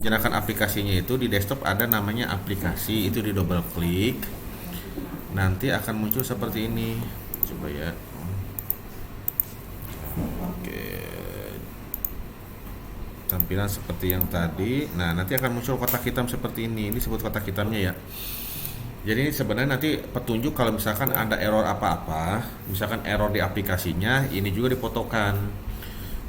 Gerakan aplikasinya itu di desktop ada namanya aplikasi, itu di double klik nanti akan muncul seperti ini. Coba ya. Oke, tampilan seperti yang tadi. Nah, nanti akan muncul kotak hitam seperti ini disebut kotak hitamnya ya. Jadi ini sebenarnya nanti petunjuk kalau misalkan ada error apa-apa, misalkan error di aplikasinya, ini juga difotokan.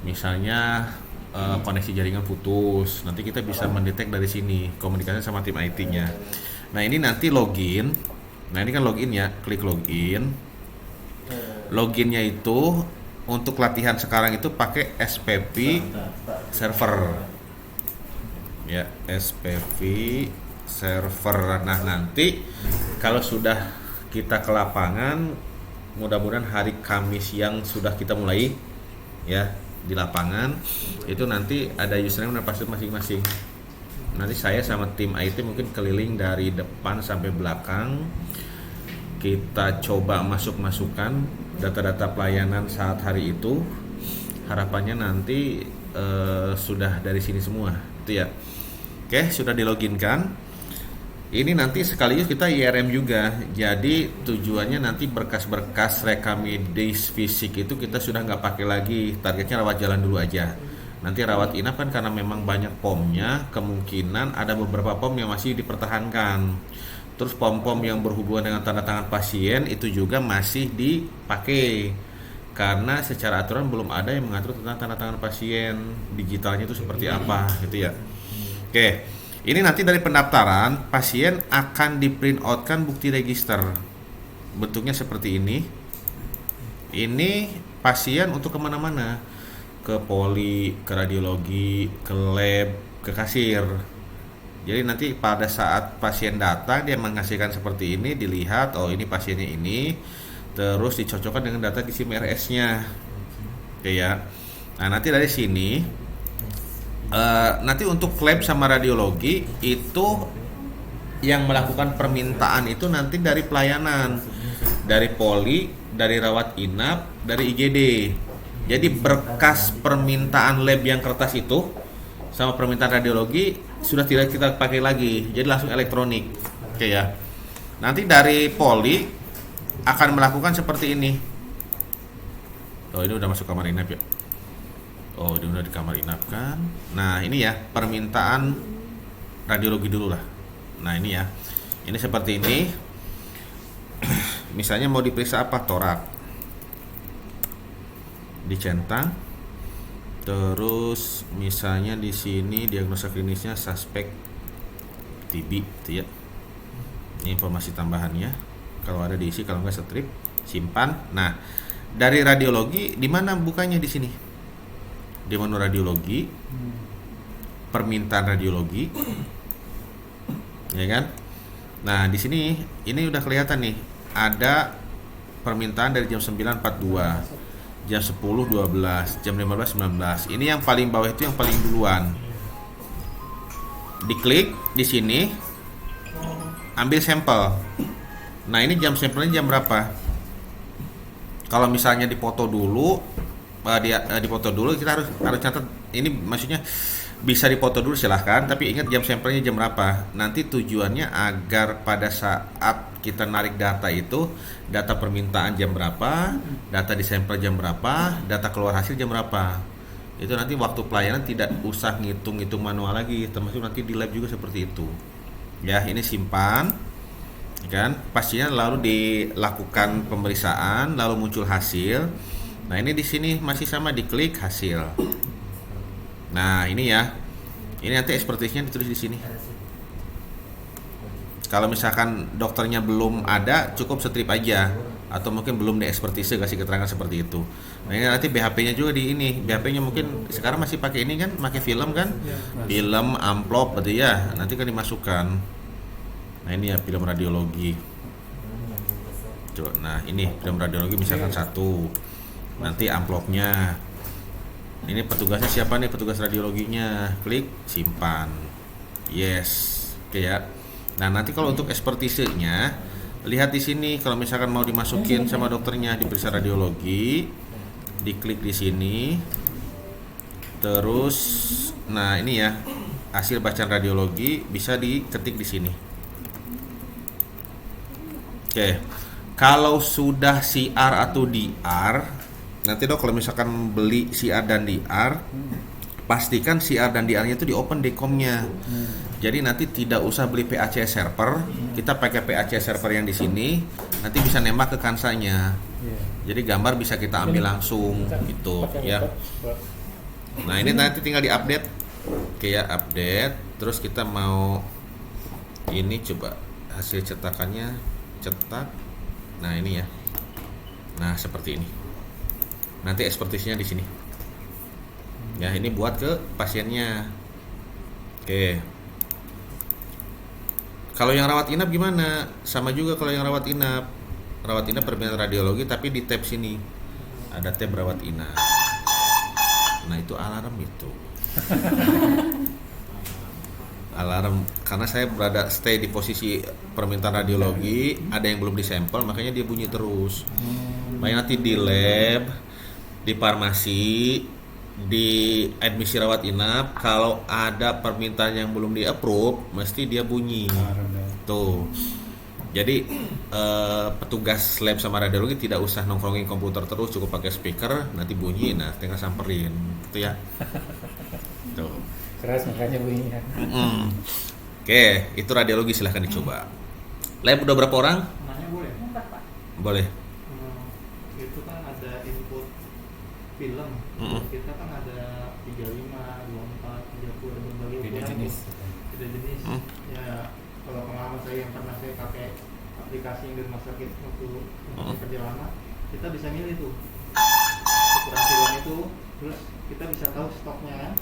Misalnya koneksi jaringan putus, nanti kita bisa mendetek dari sini komunikasi sama tim IT-nya. Nah, ini nanti login. Nah, ini kan login ya, klik login. Loginnya itu untuk latihan sekarang itu pakai SPV server. Ya, SPV server. Nah, nanti kalau sudah kita ke lapangan, mudah-mudahan hari Kamis yang sudah kita mulai ya di lapangan, itu nanti ada username dan password masing-masing. Nanti saya sama tim IT mungkin keliling dari depan sampai belakang, kita coba masukkan data-data pelayanan saat hari itu. Harapannya nanti sudah dari sini semua itu ya. Oke, sudah diloginkan. Ini nanti sekaligus kita IRM juga. Jadi tujuannya nanti berkas-berkas rekamedis fisik itu kita sudah nggak pakai lagi. Targetnya rawat jalan dulu aja. Nanti rawat inap kan karena memang banyak pomnya, kemungkinan ada beberapa pom yang masih dipertahankan. Terus pom-pom yang berhubungan dengan tanda tangan pasien itu juga masih dipakai. Karena secara aturan belum ada yang mengatur tentang tanda tangan pasien digitalnya itu seperti apa gitu ya. Oke. Ini nanti dari pendaftaran, pasien akan di print out-kan bukti register. Bentuknya seperti ini. Ini pasien untuk kemana-mana. Ke poli, ke radiologi, ke lab, ke kasir. Jadi nanti pada saat pasien datang, dia menghasilkan seperti ini, dilihat, oh ini pasiennya ini. Terus dicocokkan dengan data di SIM RS-nya. Oke ya. Nah, nanti dari sini nanti untuk lab sama radiologi itu yang melakukan permintaan itu nanti dari pelayanan, dari poli, dari rawat inap, dari IGD. Jadi berkas permintaan lab yang kertas itu sama permintaan radiologi sudah tidak kita pakai lagi, jadi langsung elektronik. Oke ya. Nanti dari poli akan melakukan seperti ini. Oh, ini udah masuk kamar inap ya. Oh, dia udah di kamar inap kan. Nah, ini ya permintaan radiologi dulu lah. Nah, ini ya. Ini seperti ini. Misalnya mau diperiksa apa? Torak. Dicentang. Terus misalnya di sini diagnosa klinisnya suspek TB gitu ya. Ini informasi tambahannya. Kalau ada diisi, kalau nggak strip, simpan. Nah, dari radiologi di mana bukanya di sini? Di menu radiologi, permintaan radiologi, ya kan? Nah, di sini ini udah kelihatan nih, ada permintaan dari jam 9.42, jam 10.12, jam 15.19. Ini yang paling bawah itu yang paling duluan. Diklik di sini, ambil sampel. Nah, ini jam sampelnya jam berapa? Kalau misalnya dipoto dulu, dipoto dulu, kita harus catat. Ini maksudnya bisa dipoto dulu silahkan, tapi ingat jam sampelnya jam berapa. Nanti tujuannya agar pada saat kita narik data itu, data permintaan jam berapa, data di sampel jam berapa, data keluar hasil jam berapa. Itu nanti waktu pelayanan tidak usah ngitung-ngitung manual lagi, termasuk nanti di lab juga seperti itu. Ya, ini simpan, kan? Pastinya lalu dilakukan pemeriksaan, lalu muncul hasil. Nah, ini di sini masih sama, diklik hasil. Nah, ini ya. Ini nanti expertise-nya ditulis di sini. Kalau misalkan dokternya belum ada, cukup strip aja, atau mungkin belum di expertise kasih keterangan seperti itu. Nah, ini nanti BHP-nya juga di ini. BHP-nya mungkin sekarang masih pakai ini kan, pakai film kan? Film amplop berarti ya. Nanti kan dimasukkan. Nah, ini ya film radiologi. Coba, nah ini film radiologi misalkan satu. Nanti amplopnya. Ini petugasnya siapa nih, petugas radiologinya. Klik simpan. Yes. Oke ya. Nah, nanti kalau untuk ekspertisenya, lihat di sini kalau misalkan mau dimasukin sama dokternya diperiksa radiologi, diklik di sini. Terus nah ini ya. hasil bacaan radiologi bisa diketik di sini. Oke. Kalau sudah CR atau DR, nanti dok kalau misalkan beli CR dan DR, pastikan CR dan DR-nya itu di open decom-nya. Jadi nanti tidak usah beli PACS server, kita pakai PACS server yang di sini, nanti bisa nembak ke kansanya. Jadi gambar bisa kita ambil langsung gitu ya. Nah ini nanti tinggal diupdate, kayak update. Terus kita mau ini coba hasil cetakannya, cetak. Nah ini ya. Nah seperti ini. Nanti ekspertisnya di sini. Ya ini buat ke pasiennya. Oke. Kalau yang rawat inap gimana? Sama juga kalau yang rawat inap. Rawat inap perbincangan radiologi tapi di tab sini ada tab rawat inap. Nah itu alarm itu. Alarm karena saya berada stay di posisi permintaan radiologi, ada yang belum disampel makanya dia bunyi terus. Makanya nanti di lab, di farmasi, di admisi rawat inap kalau ada permintaan yang belum di approve mesti dia bunyi tuh. Jadi petugas lab sama radiologi tidak usah nongkrongin komputer terus, cukup pakai speaker nanti bunyi, nah tinggal samperin gitu ya. Tuh Keras makanya bunyinya. Oke, itu radiologi silahkan dicoba. Lab udah berapa orang? Nanya boleh? 4 Pak. Boleh. Itu kan ada input film. Kita kan ada 35, 24, 30 dan berbagai Beda ukuran. jenis. Beda jenis. Ya kalau pengalaman saya yang pernah saya pakai aplikasi yang di rumah sakit waktu kerja lama, kita bisa milih tuh ukuran film itu, terus kita bisa tahu stoknya kan.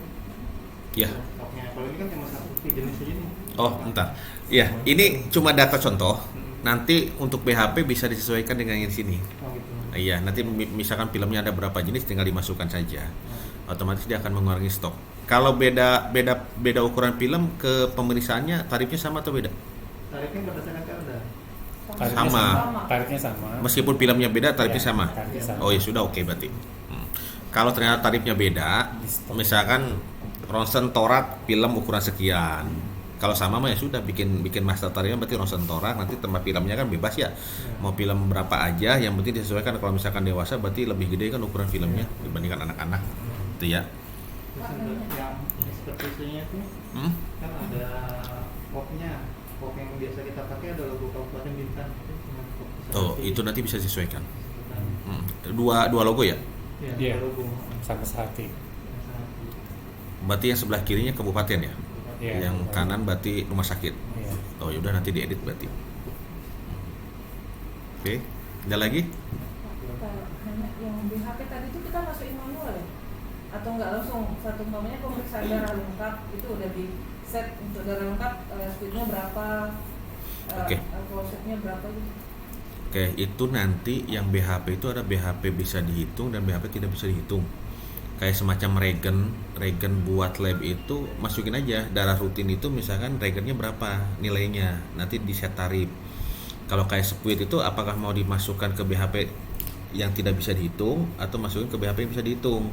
Ya. Stoknya. Kalau ini kan cuma satu jenis aja nih. Oh, bentar. Iya, ini cuma data contoh. Nanti untuk BHP bisa disesuaikan dengan yang sini. Oh gitu. Iya, nanti misalkan filmnya ada berapa jenis tinggal dimasukkan saja. Otomatis dia akan mengurangi stok. Kalau beda ukuran film ke pemeriksaannya tarifnya sama atau beda? Tarifnya berdasarkan perda. Sama. Tarifnya sama. Meskipun filmnya beda tarifnya Ya, sama. tarifnya sama. Oh ya sudah, oke berarti. Kalau ternyata tarifnya beda, misalkan ronsen torak film ukuran sekian. Kalau sama mah ya sudah bikin master tarifnya berarti ronsen torak, nanti tambah filmnya kan bebas ya. Mau film berapa aja yang penting disesuaikan. Kalau misalkan dewasa berarti lebih gede kan ukuran filmnya dibandingkan anak-anak. Itu ya. Terus yang ekspertisnya itu kan ada popnya, pop yang biasa kita pakai ada logo Kabupaten Bintan. Oh, itu nanti bisa disesuaikan. Dua logo ya? Iya. Logo. Sama sehati. Berarti yang sebelah kirinya kabupaten ya? Iya. Yang kanan berarti rumah sakit. Iya. Oh yaudah nanti diedit berarti. Oke, ada lagi? Hanya yang BHP tadi itu kita masukin manual ya? Atau nggak langsung satu umpamanya pemeriksaan darah lengkap itu udah di set untuk darah lengkap speednya berapa, Oke. alkoholnya berapa gitu? Oke, itu nanti yang BHP itu ada BHP bisa dihitung dan BHP tidak bisa dihitung. Kayak semacam regen buat lab itu masukin aja darah rutin itu misalkan regennya berapa nilainya, nanti di set tarif. Kalau kayak spuit itu apakah mau dimasukkan ke BHP yang tidak bisa dihitung atau masukin ke BHP yang bisa dihitung?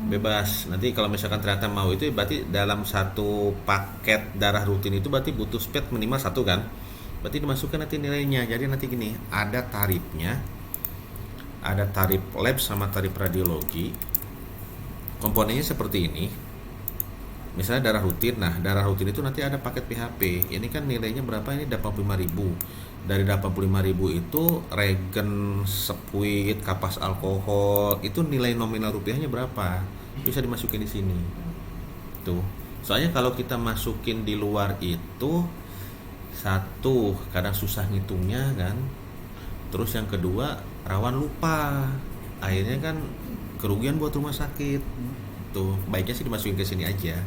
Bebas. Nanti kalau misalkan ternyata mau itu berarti dalam satu paket darah rutin itu berarti butuh speed minimal 1 kan? Berarti dimasukkan nanti nilainya. Jadi nanti gini, ada tarifnya. Ada tarif lab sama tarif radiologi. Komponennya seperti ini. Misalnya darah rutin. Nah, darah rutin itu nanti ada paket PHP. Ini kan nilainya berapa? Ini 85.000. Dari 85.000 itu regen, spuit, kapas alkohol, itu nilai nominal rupiahnya berapa? Bisa dimasukin di sini. Tuh. Soalnya kalau kita masukin di luar itu satu, kadang susah ngitungnya kan. Terus yang kedua, rawan lupa. Akhirnya kan kerugian buat rumah sakit. Tuh, baiknya sih dimasukin ke sini aja.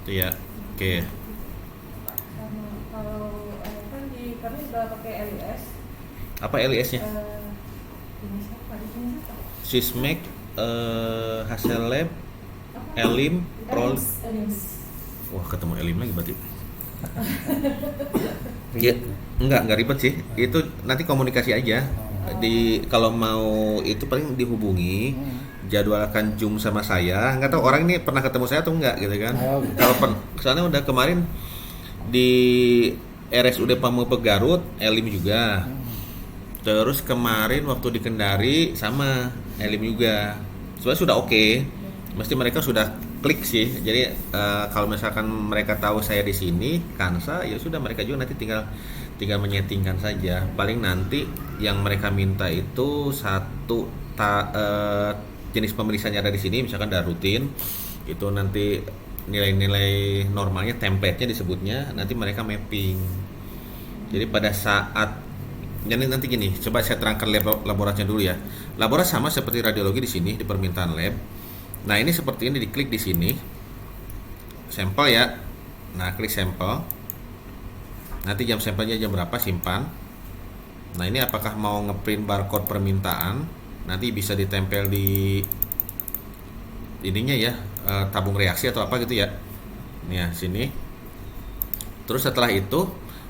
Tuh ya. Oke. Sama kalau kan kami sudah pakai LIS. Apa LIS-nya? Ini siapa? Ini siapa? Sismek, hasil lab, Elim, Prol. Elims. Wah, ketemu Elim lagi berarti. Ya, enggak ribet sih. Itu nanti komunikasi aja. Kalau mau itu paling dihubungi, jadwalkan Zoom sama saya. Nggak tahu orang ini pernah ketemu saya atau enggak gitu kan. Oh, gitu. Kalau soalnya udah kemarin di RSUD Pamengpeek Garut, Elim juga. Terus kemarin waktu di Kendari sama Elim juga. Sebenarnya sudah oke. Mesti mereka sudah klik sih. Jadi kalau misalkan mereka tahu saya di sini, Kansa, ya sudah mereka juga nanti tinggal menyetingkan saja. Paling nanti yang mereka minta itu satu jenis pemeriksaannya ada di sini, misalkan udah rutin, itu nanti nilai-nilai normalnya, template-nya disebutnya, nanti mereka mapping. Jadi pada saat nanti gini, coba saya terangkan laboratoriumnya dulu ya. Laboratorium sama seperti radiologi di sini di permintaan lab. Nah ini seperti ini, diklik di sini, sampel ya. Nah klik sampel. Nanti jam sampelnya jam berapa, simpan. Nah ini apakah mau ngeprint barcode permintaan, nanti bisa ditempel di ininya ya, tabung reaksi atau apa gitu ya. Nih ya sini. Terus setelah itu,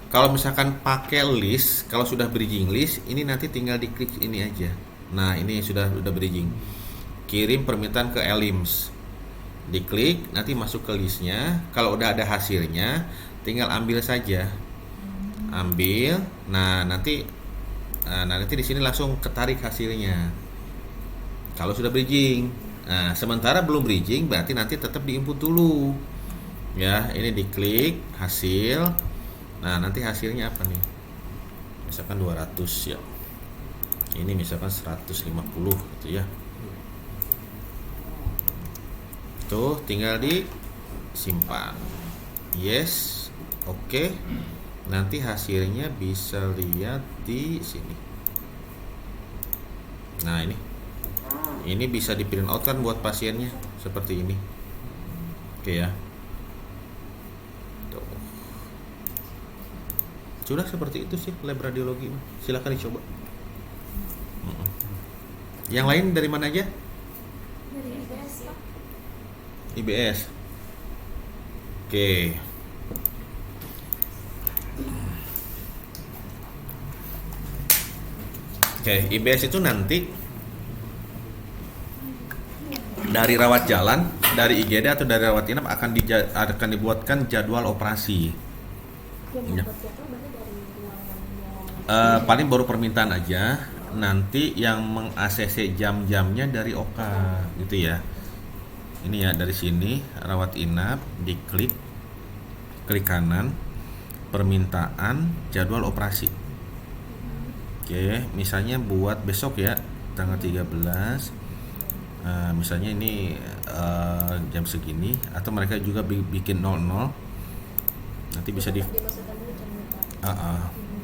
kalau misalkan pakai list, kalau sudah bridging list, ini nanti tinggal diklik ini aja. Nah ini sudah bridging. Kirim permintaan ke ELIMS. Diklik, nanti masuk ke listnya. Kalau udah ada hasilnya, tinggal ambil saja. Ambil. Nah nanti di sini langsung ketarik hasilnya. Kalau sudah bridging. Nah sementara belum bridging, berarti nanti tetap diinput dulu. Ya ini diklik hasil. Nah nanti hasilnya apa nih? Misalkan 200 ya. Ini misalkan 150 gitu ya. Tuh tinggal disimpan. Yes. Oke. Nanti hasilnya bisa lihat di sini. Nah ini bisa di print out kan buat pasiennya seperti ini. Oke ya. Tuh. Sudah seperti itu sih lab radiologi. Silakan dicoba. Yang lain dari mana aja? Dari IBS, Pak. IBS. Oke. Oke, IBS itu nanti dari rawat jalan, dari IGD atau dari rawat inap akan dibuatkan jadwal operasi. Ya. Paling baru permintaan aja. Nanti yang meng-ACC jam-jamnya dari OKA gitu ya. Ini ya dari sini rawat inap, diklik, klik kanan, permintaan jadwal operasi. Oke, misalnya buat besok ya, tanggal 13. Misalnya ini jam segini, atau mereka juga bikin 00. Nanti bisa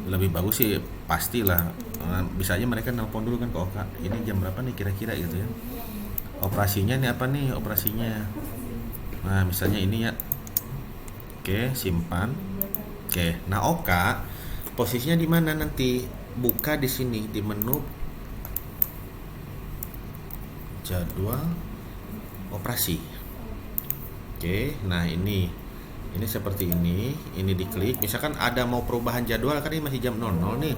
lebih bagus sih pastilah. Bisa aja mereka nelpon dulu kan ke Oka. Ini jam berapa nih kira-kira gitu ya. Operasinya nih apa nih operasinya. Nah, misalnya ini ya. Oke, simpan. Oke, nah Oka posisinya di mana nanti? Buka di sini di menu jadwal operasi. Oke, nah ini seperti ini diklik. Misalkan ada mau perubahan jadwal kan ini masih jam 00 nih.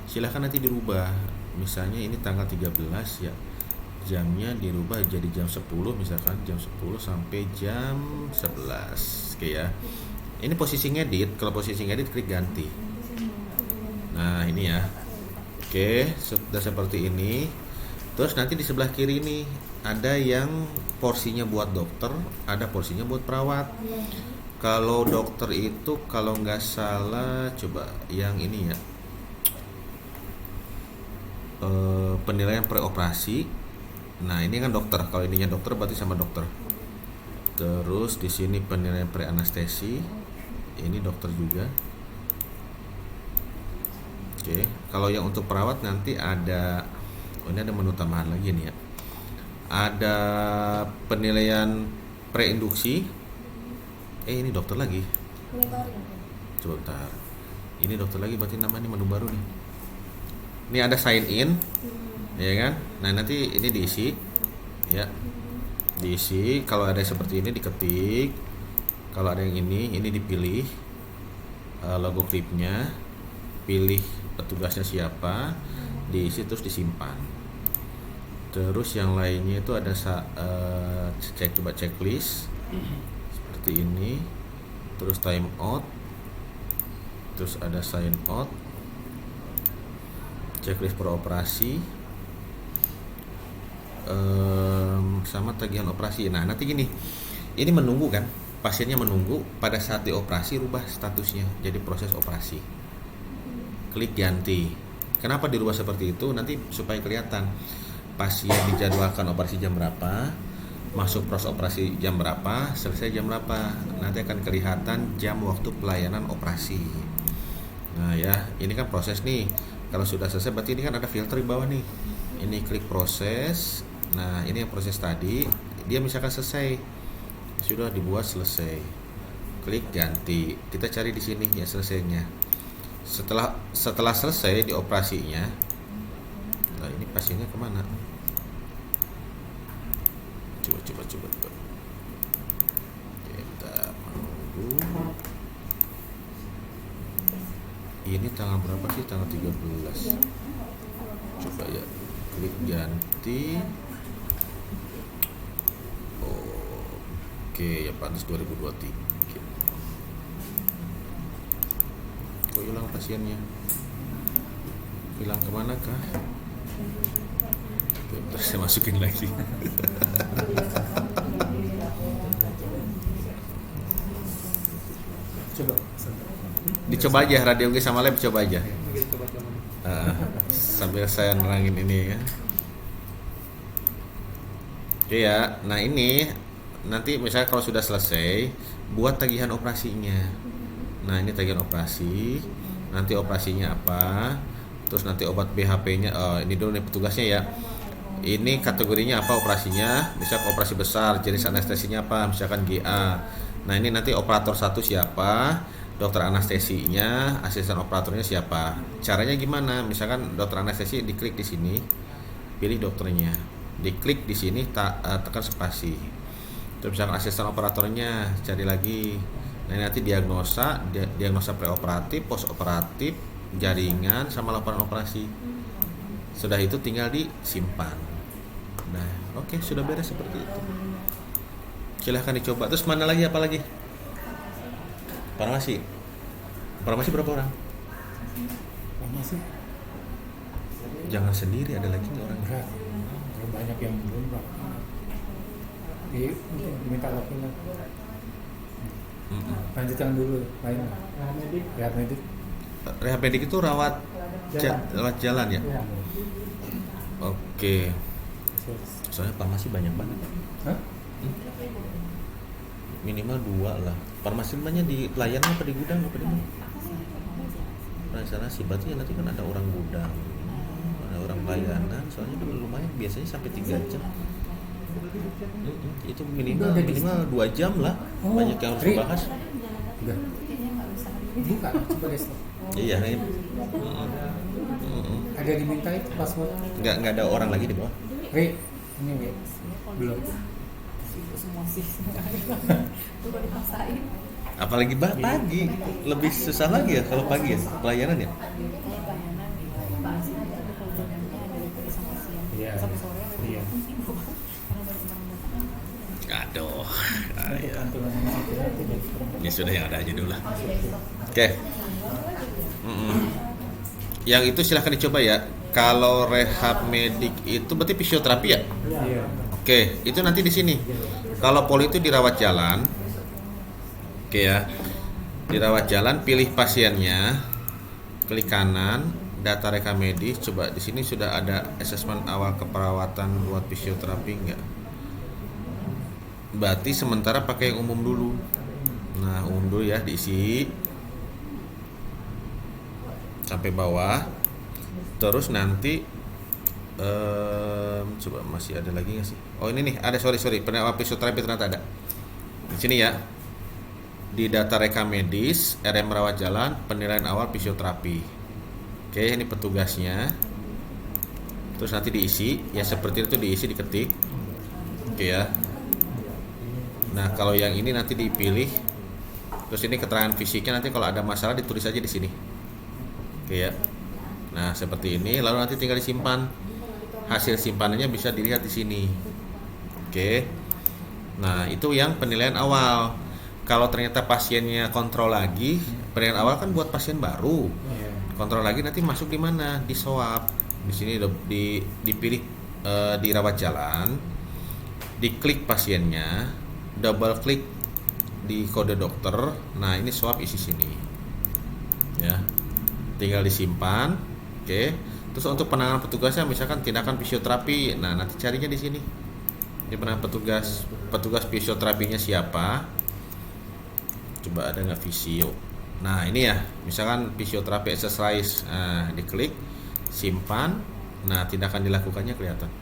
Silahkan nanti dirubah. Misalnya ini tanggal 13 ya. Jamnya dirubah jadi jam 10 misalkan jam 10 sampai jam 11. Oke ya. Ini posisi ngedit, kalau posisi ngedit klik ganti. Nah ini ya. Oke, sudah seperti ini. Terus nanti di sebelah kiri nih ada yang porsinya buat dokter, ada porsinya buat perawat. Kalau dokter itu kalau nggak salah, coba yang ini ya, penilaian preoperasi. Nah ini kan dokter, kalau ininya dokter berarti sama dokter. Terus di sini penilaian preanestesi, ini dokter juga. Oke, kalau yang untuk perawat nanti ada, ini ada menu tambahan lagi nih ya. Ada penilaian preinduksi. Ini dokter lagi. Coba bentar. Ini dokter lagi berarti namanya menu baru nih. Ini ada sign in, ya kan? Nah nanti ini diisi, ya. Diisi. Kalau ada seperti ini diketik. Kalau ada yang ini dipilih logo klipnya, pilih petugasnya siapa, diisi terus disimpan. Terus yang lainnya itu ada coba checklist seperti ini. Terus time out. Terus ada sign out. Checklist per operasi. Sama tagihan operasi. Nah, nanti gini. Ini menunggu kan? Pasiennya menunggu, pada saat dioperasi rubah statusnya jadi proses operasi. Klik ganti. Kenapa dirubah seperti itu? Nanti supaya kelihatan pasien dijadwalkan operasi jam berapa, masuk proses operasi jam berapa, selesai jam berapa. Nanti akan kelihatan jam waktu pelayanan operasi. Nah ya, ini kan proses nih. Kalau sudah selesai berarti ini kan ada filter di bawah nih. Ini klik proses. Nah ini yang proses tadi, dia misalkan selesai, sudah dibuat selesai. Klik ganti. Kita cari di sini ya selesainya. Setelah selesai di operasinya. Nah ini pasiennya kemana? Coba. Kita menunggu. Ini tanggal berapa sih? Tanggal 13. Coba ya. Klik ganti. Oke, ya pantas 2023. Kok hilang pasiennya? Hilang kemana kah? Terus saya masukin lagi. Coba. Dicoba aja radio sama lab, coba aja. Mungkin coba-coba. Sambil saya nerangin ini ya. Oke ya, nah ini nanti misalnya kalau sudah selesai buat tagihan operasinya. Nah ini tagihan operasi, nanti operasinya apa, terus nanti obat BHP-nya. Ini dulu nih petugasnya ya. Ini kategorinya apa operasinya, misalkan operasi besar, jenis anestesinya apa, misalkan GA. Nah ini nanti operator 1 siapa, dokter anestesinya, asisten operatornya siapa. Caranya gimana? Misalkan dokter anestesi diklik di sini, pilih dokternya, diklik di sini, tekan spasi. Terus misalkan asisten operatornya, cari lagi. Nah ini nanti diagnosa preoperatif, postoperatif, jaringan, sama laporan operasi. Sudah itu tinggal disimpan. Nah, oke, sudah beres seperti itu. Silahkan dicoba. Terus mana lagi, apa lagi? Farmasi berapa orang? Masih Jangan sendiri, ada lagi nih orang. berat. Kalau banyak yang belum Pak. Diminta lagi lah. Lanjutkan dulu lain. Rehab medik. Rehab medik itu rawat jalan ya? Ya. Oke. Soalnya farmasi banyak banget. Hah? Minimal 2 lah. Farmasi banyak di pelayanan apa di gudang apa di mana? Nah sana sih berarti nanti kan ada orang gudang, ada orang pelayanan. Soalnya dulu lumayan, biasanya sampai 3 jam. Itu minimal 2 jam lah. Oh, Banyak yang harus Ri. dibahas. Udah. Buka, coba deh. Iya nih. Ada diminta itu password. Nggak ada orang lagi di bawah. Ri, ini Ri. Belum. Semua sih. Tuh udah dipaksain. Apalagi pagi, lebih susah lagi ya kalau pagi ya pelayanan ya. Kayak pelayanan Pak Asin aja tuh kalau jamnya dari pagi sampai siang. Iya. Sampai sore. Iya. Sibuk. Karena banyak orang. Aduh. Ya. Kantoran itu deh. Ini sudah yang ada aja dulu lah. Oke. Yang itu silahkan dicoba ya. Kalau rehab medik itu berarti fisioterapi ya? Iya. Oke, itu nanti di sini. Kalau poli itu dirawat jalan. Oke ya. Dirawat jalan, pilih pasiennya. Klik kanan, data rekam medis. Coba di sini sudah ada asesmen awal keperawatan buat fisioterapi enggak? Berarti sementara pakai yang umum dulu. Nah, umum dulu ya, diisi sampai bawah. Terus nanti coba masih ada lagi nggak sih? Oh ini nih, ada sorry penawar fisioterapi ternyata ada di sini ya. Di data rekam medis, RM merawat jalan, penilaian awal fisioterapi. Oke, ini petugasnya. Terus nanti diisi, ya seperti itu diisi, diketik. Oke ya. Nah kalau yang ini nanti dipilih. Terus ini keterangan fisiknya, nanti kalau ada masalah ditulis aja di sini. Oke ya. Nah seperti ini, lalu nanti tinggal disimpan. hasil simpanannya bisa dilihat di sini. Oke. Nah, itu yang penilaian awal. Kalau ternyata pasiennya kontrol lagi, penilaian awal kan buat pasien baru. Iya. Kontrol lagi nanti masuk di mana? Di swab. Di sini dipilih di rawat jalan, diklik pasiennya, double klik di kode dokter. Nah, ini swab isi sini. Ya. Tinggal disimpan. Oke. Terus untuk penanganan petugasnya misalkan tindakan fisioterapi. Nah, nanti carinya di sini. Ini penanganan petugas fisioterapinya siapa? Coba ada nggak fisio? Nah, ini ya, misalkan fisioterapi exercise. Nah, diklik, simpan. Nah, tindakan dilakukannya kelihatan.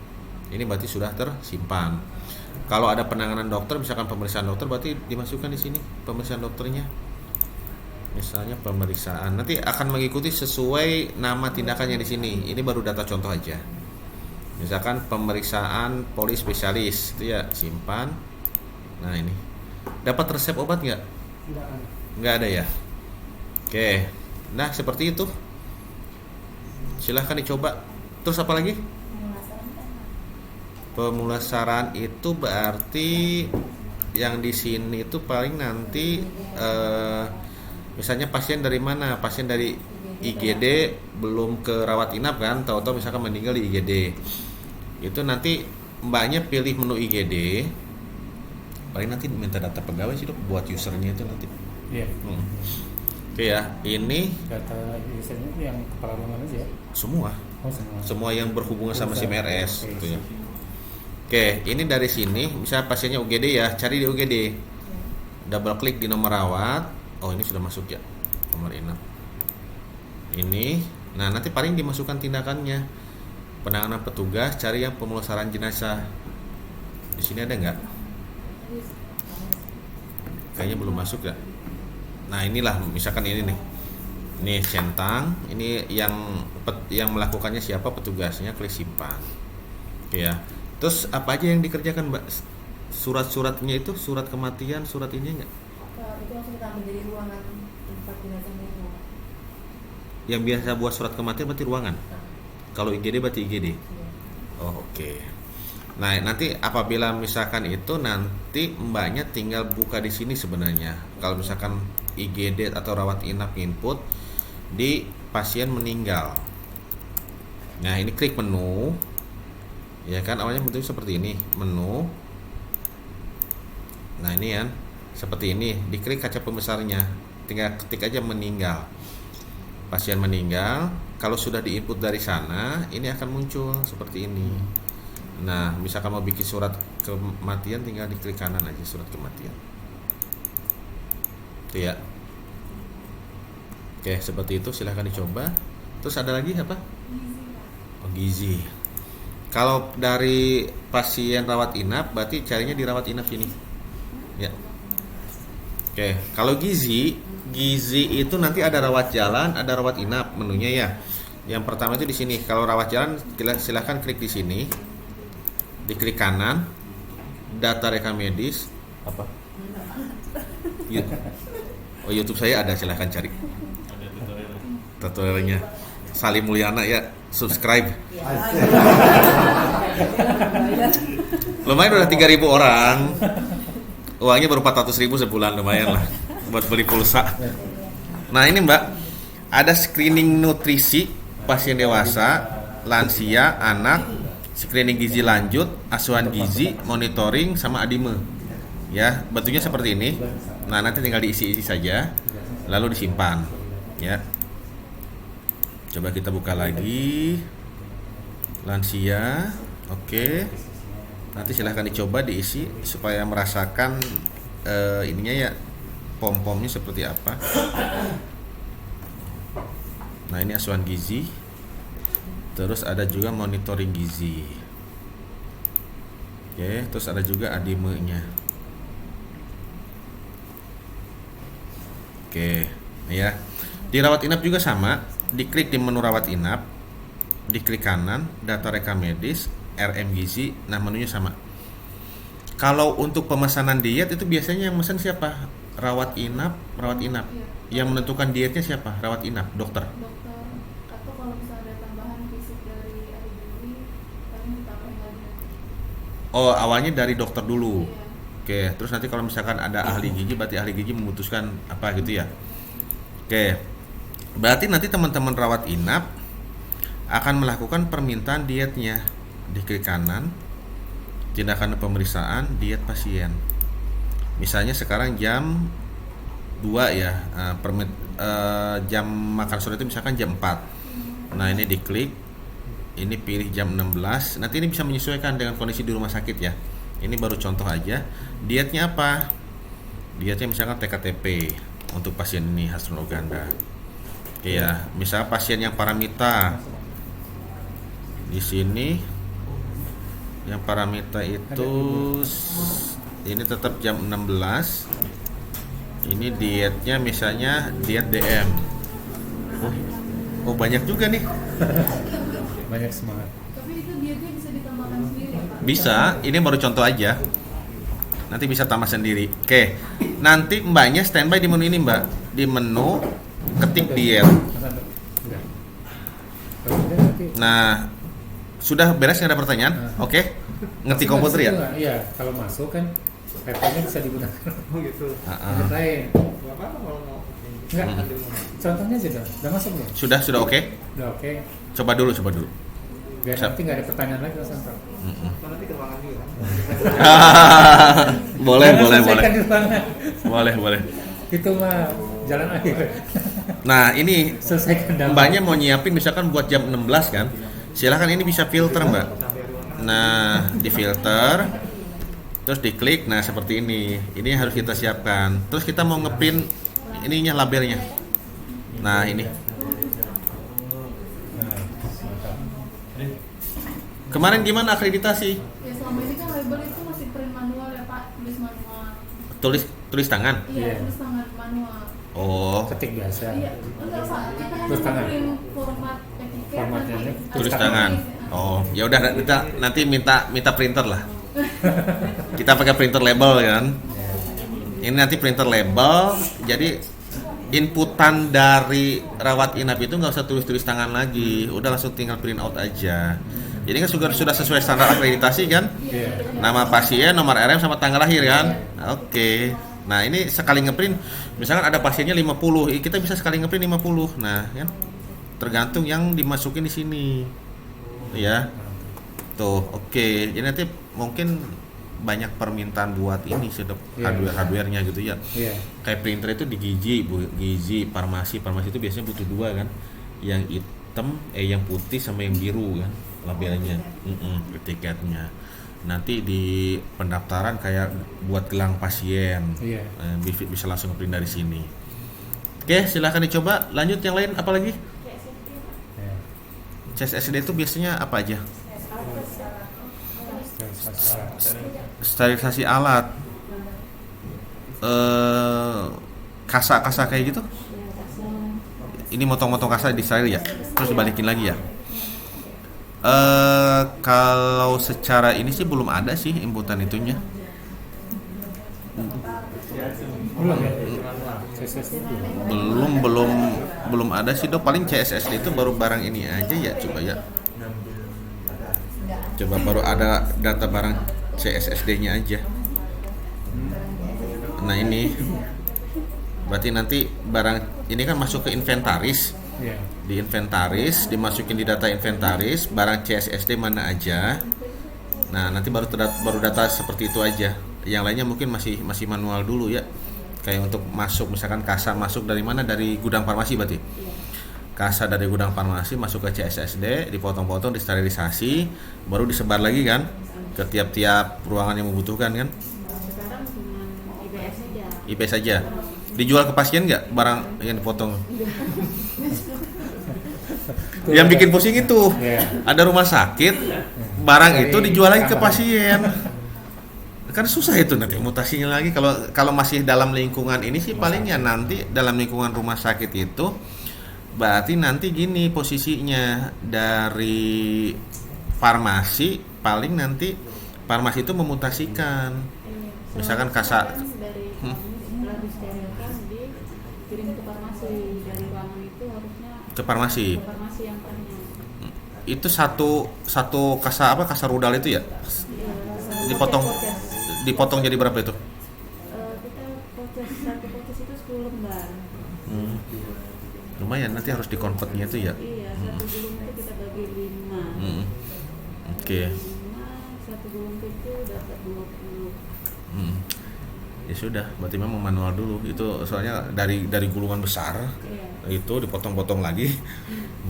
Ini berarti sudah tersimpan. Kalau ada penanganan dokter, misalkan pemeriksaan dokter, berarti dimasukkan di sini pemeriksaan dokternya. Misalnya pemeriksaan, nanti akan mengikuti sesuai nama tindakannya di sini. Ini baru data contoh aja. Misalkan pemeriksaan polispesialis, itu ya simpan. Nah, ini dapat resep obat nggak? Nggak ada ya. Oke, nah seperti itu. Silahkan dicoba. Terus apa lagi? Pemulasaran itu berarti yang di sini itu paling nanti misalnya pasien dari mana? Pasien dari IGD belum ke rawat inap kan? Tahu-tahu misalkan meninggal di IGD. Itu nanti mbaknya pilih menu IGD. Paling nanti minta data pegawai sih dok buat usernya itu nanti. Iya. Oke ya, ini Data usernya itu yang kepala ruangan aja. semua. Oh, semua. Semua yang berhubungan sama SIM RS Oke. gitu ya. Oke, ini dari sini misalnya pasiennya UGD ya, cari di UGD. Double klik di nomor rawat. Oh, ini sudah masuk ya. Nomor inap. Ini, nah nanti paling dimasukkan tindakannya. Penanganan petugas, cari yang pemulasaran jenazah. Di sini ada nggak? Kayaknya belum masuk ya. Nah, inilah misalkan ini nih. Ini centang, ini yang melakukannya siapa petugasnya, klik simpan. Oke ya. Terus apa aja yang dikerjakan, Mbak? Surat-suratnya itu, surat kematian, surat ini enggak? Itu langsung kita ambil dari ruangan tempat jenazahnya itu. Yang biasa buat surat kematian berarti ruangan. Kalau IGD berarti IGD. Iya. Oh, oke. Nah, nanti apabila misalkan itu nanti mbaknya tinggal buka di sini sebenarnya. Kalau misalkan IGD atau rawat inap input di pasien meninggal. Nah, ini klik menu. Ya kan, awalnya bentuknya seperti ini, menu. Nah, ini kan seperti ini, diklik kaca pembesarnya. Tinggal ketik aja meninggal. Pasien meninggal, kalau sudah diinput dari sana, ini akan muncul seperti ini. Nah, misalkan mau bikin surat kematian, tinggal diklik kanan aja surat kematian. Itu ya. Oke, seperti itu, silahkan dicoba. Terus ada lagi apa? Oh, gizi. Kalau dari pasien rawat inap, berarti carinya di rawat inap sini. Ya. Oke, kalau gizi itu nanti ada rawat jalan, ada rawat inap menunya ya. Yang pertama itu di sini. Kalau rawat jalan, silahkan klik di sini. Diklik kanan, data rekam medis. Apa? Oh, YouTube saya ada, silahkan cari. Tutorialnya. Salim Mulyana ya, subscribe. Lumayan udah 3.000 orang. Uangnya baru 400.000 sebulan, lumayan lah buat beli pulsa. Nah, ini Mbak, ada screening nutrisi pasien dewasa, lansia, anak, screening gizi lanjut, asuhan gizi, monitoring sama adime. Ya, bentuknya seperti ini. Nah, nanti tinggal diisi-isi saja lalu disimpan, ya. Coba kita buka lagi. Lansia. Oke. Nanti silahkan dicoba diisi supaya merasakan ininya ya, pom-pomnya seperti apa. Nah, ini asuhan gizi. Terus ada juga monitoring gizi. Oke, terus ada juga adime-nya. Oke, ya. Di rawat inap juga sama, diklik di menu rawat inap, diklik kanan, data rekam medis, RM gizi, nah menunya sama. Kalau untuk pemesanan diet itu biasanya yang pesan siapa? Rawat inap. Iya. Yang menentukan dietnya siapa? Rawat inap, dokter. Dokter, atau kalau misalnya ada tambahan fisik dari ahli gizi, paling Oh, awalnya dari dokter dulu. Oke, terus nanti kalau misalkan ada ahli gigi, berarti ahli gigi memutuskan apa gitu ya. Oke, berarti nanti teman-teman rawat inap akan melakukan permintaan dietnya. Di klik kanan, tindakan pemeriksaan diet pasien. Misalnya sekarang jam 2 ya, jam makan sore itu misalkan jam 4. Nah ini diklik, ini pilih jam 16. Nanti ini bisa menyesuaikan dengan kondisi di rumah sakit ya. Ini baru contoh aja. Dietnya apa? Dietnya misalkan TKTP untuk pasien ini Hasrul Oganda. Oke ya, misalnya pasien yang paramita. Di sini yang paramita itu ini tetap jam 16. Ini dietnya misalnya diet DM. Oh banyak juga nih. Banyak semangat. Tapi itu dietnya bisa ditambahkan sendiri ya, Pak? Bisa, ini baru contoh aja. Nanti bisa tambah sendiri. Oke, nanti mbaknya standby di menu ini mbak. Di menu ketik diet. Enggak. Kalau udah nanti Nah, sudah beres nggak ada pertanyaan? Oke, ngerti komputer ya? Iya, kalau masuk kan laptopnya bisa digunakan. Oh gitu. Yang lain. Gak apa-apa kalau mau. Enggak. Ambil mau. Contohnya aja dong. Udah masuk belum? Sudah oke? Udah oke. Coba dulu. Biar Siap. nanti nggak ada pertanyaan lagi Mas Anto. Kan nanti ke ruangan juga kan. boleh. Selesaikan di ruangan. Boleh. Itu mah jalan akhir. Nah, ini Selesaikan dalam. mbaknya mau nyiapin misalkan buat jam 16 kan? Silakan ini bisa filter mbak. Nah, di filter, terus diklik. Nah, seperti ini. Ini yang harus kita siapkan. Terus kita mau ngeprint ininya labelnya. Nah, ini. Nah, mantap. Kemarin gimana akreditasi? Ya selama ini kan label itu masih print manual ya Pak, tulis manual. Tulis tangan. Iya, Iya. tulis tangan manual. Oh, Ketik biasa. Iya, enggak Pak, kita Tulis hanya tangan. print format etiket. Formatnya nanti aja. tulis tangan. Oh, ya udah kita nanti minta printer lah. Kita pakai printer label kan. Ini nanti printer label. Jadi inputan dari rawat inap itu nggak usah tulis tangan lagi. Udah langsung tinggal print out aja. Jadi kan sudah sesuai standar akreditasi kan? Iya. Nama pasien, nomor RM sama tanggal lahir kan? Oke. Nah, ini sekali ngeprint misalkan ada pasiennya 50, kita bisa sekali ngeprint 50. Nah, kan tergantung yang dimasukin di sini. Ya. Tuh, oke. Jadi nanti mungkin banyak permintaan buat ini sih, Iya. hardware-nya gitu ya. Iya. Kayak printer itu di gizi, farmasi itu biasanya butuh 2 kan. Yang hitam, yang putih sama yang biru kan labelnya, etiketnya. Nanti di pendaftaran kayak buat gelang pasien, Iya. bisa langsung print dari sini. Oke, silahkan dicoba. Lanjut yang lain apa lagi? Iya. CSSD itu biasanya apa aja? Sterilisasi. Sterilisasi alat, kasa kayak gitu. Ini motong-motong kasa di steril ya, terus dibalikin lagi ya. Kalau secara ini sih belum ada sih inputan itunya. Belum ya? CSSD Belum ada sih dok. Paling CSSD itu baru barang ini aja ya, coba ya. Coba baru ada data barang CSSD-nya aja. Nah ini berarti nanti barang ini kan masuk ke inventaris. Iya. Di inventaris, dimasukin di data inventaris barang CSSD mana aja. Nah nanti baru data seperti itu aja. Yang lainnya mungkin masih manual dulu ya. Kayak untuk masuk misalkan kasa masuk dari mana, dari gudang farmasi berarti. Kasa dari gudang farmasi masuk ke CSSD, dipotong-potong, disterilisasi, baru disebar lagi kan ke tiap-tiap ruangan yang membutuhkan kan. Sekarang cuma IPS aja. IP saja. Dijual ke pasien nggak barang yang dipotong? Yang bikin pusing itu Iya. ada rumah sakit, barang itu dijual lagi ke pasien. Kan susah itu nanti mutasinya lagi. Kalau masih dalam lingkungan ini sih palingnya nanti dalam lingkungan rumah sakit itu berarti nanti gini posisinya dari farmasi, paling nanti farmasi itu memutasikan. Misalkan kasa dari setelah disterilkan dikirim ke farmasi, dari ruangan itu harusnya ke farmasi. ke farmasi yang lainnya. Itu satu kasa rudal itu ya? dipotong jadi berapa itu? Kita voucher, satu voucher itu 10 lembar. Lumayan, nanti harus dikonvertnya itu ya. Iya, satu gulung itu kita bagi 5. Oke. 5, satu gulung itu dapat 20. Ya sudah, berarti memang manual dulu. Itu soalnya dari gulungan besar Iya. itu dipotong-potong lagi,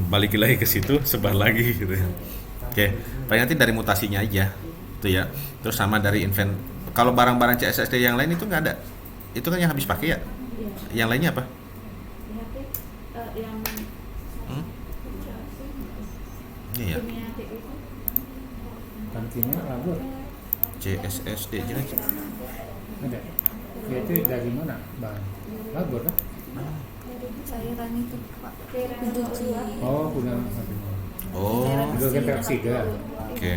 balik lagi ke situ, sebar lagi gitu ya. Oke, paling nanti dari mutasinya aja itu ya. Terus sama dari kalau barang-barang CSSD yang lain itu nggak ada. Itu kan yang habis pakai ya. Iya. Yang lainnya apa? Lihat ya, yang Iya. punya TU itu Kantinnya labor CSSD jadi ada. Ya itu dari mana bang? Labor kan? Cairan itu Pak. cairan Pencuci. Oh bukan satunya. Oh, Udah ke Persida. oke.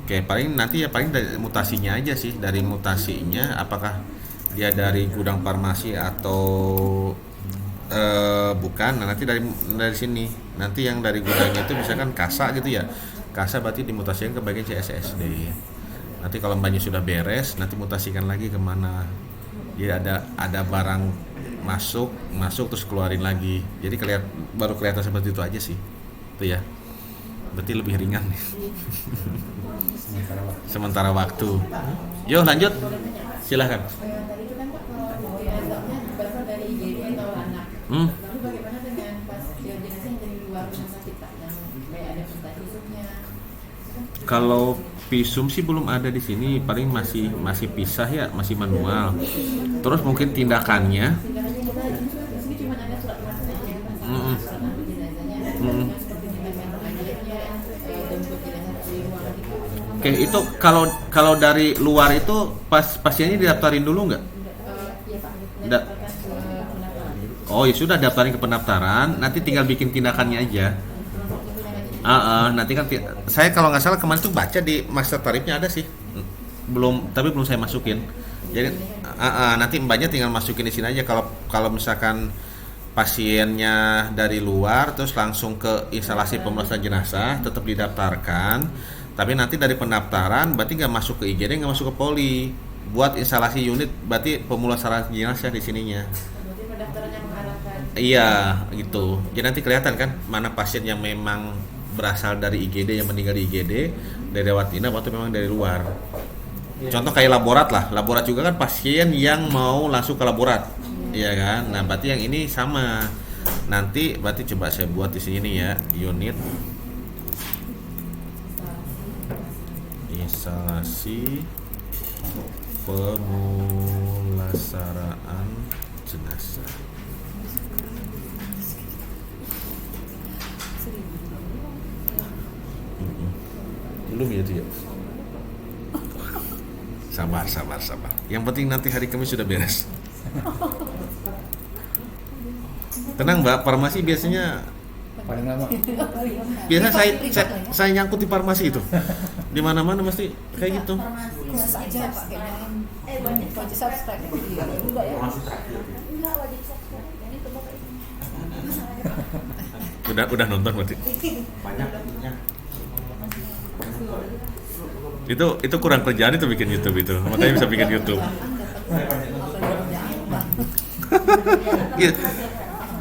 Oke, paling nanti ya paling dari mutasinya aja sih. Dari mutasinya apakah dia dari gudang farmasi atau bukan. Nah, nanti dari sini. Nanti yang dari gudangnya itu misalkan kasa gitu ya. Kasa berarti dimutasikan ke bagian CSSD. Nanti kalau mbaknya sudah beres, nanti mutasikan lagi kemana. Jadi ada barang masuk terus keluarin lagi. Jadi baru kelihatan seperti itu aja sih. Itu ya. Berarti lebih ringan nih. Sementara waktu. Yuk lanjut. Silahkan. Tadi itu kan Pak, kalau jenazahnya berasal dari IGD atau anak. Lalu bagaimana dengan pas jenazah yang dari luar rumah sakit Pak, yang kayak ada penta visumnya? Kalau visum sih belum ada di sini, paling masih pisah ya, masih manual. Terus mungkin tindakannya. Tindakannya kita di sini cuma ada surat kuasa aja, Pak, surat ambil jenazahnya. Seperti tindakan pengajiannya, jemput jenazah dari ruang gitu. Oke, itu kalau dari luar itu pasiennya didaftarin dulu nggak? Iya Pak, Da- daftarkan ke pendaftaran. Oh ya sudah, daftarin ke pendaftaran, nanti tinggal bikin tindakannya aja. Nanti kan saya kalau nggak salah kemarin tuh baca di master tarifnya ada sih, tapi belum saya masukin. Jadi nanti mbaknya tinggal masukin di sini aja. Kalau misalkan pasiennya dari luar terus langsung ke instalasi pemulasaran jenazah tetap didaftarkan. Tapi nanti dari pendaftaran berarti nggak masuk ke IGD, nggak masuk ke poli. Buat instalasi unit berarti pemulasaran jenazah di sininya. Berarti pendaftarannya mengarahkan. Iya gitu. Jadi nanti kelihatan kan mana pasien yang memang berasal dari IGD, yang meninggal di IGD, dari rawat inap atau memang dari luar. Contoh kayak laborat lah. Laborat juga kan pasien yang mau langsung ke laborat. Iya kan? Nah, berarti yang ini sama. Nanti berarti coba saya buat di sini ya, unit instalasi pemulasaraan jenazah. Belum ya itu ya. Sabar. Yang penting nanti hari Kamis sudah beres. Tenang Mbak, farmasi biasanya Paling lama. saya nyangkut di farmasi itu. Di mana-mana mesti kayak gitu. Kursus aja Pak kayaknya. Wajib subscribe ya. Enggak ya? Enggak wajib subscribe. Ini coba kayak Udah nonton berarti. Itu kurang kerjaan itu bikin YouTube itu. Makanya bisa bikin YouTube. Iya.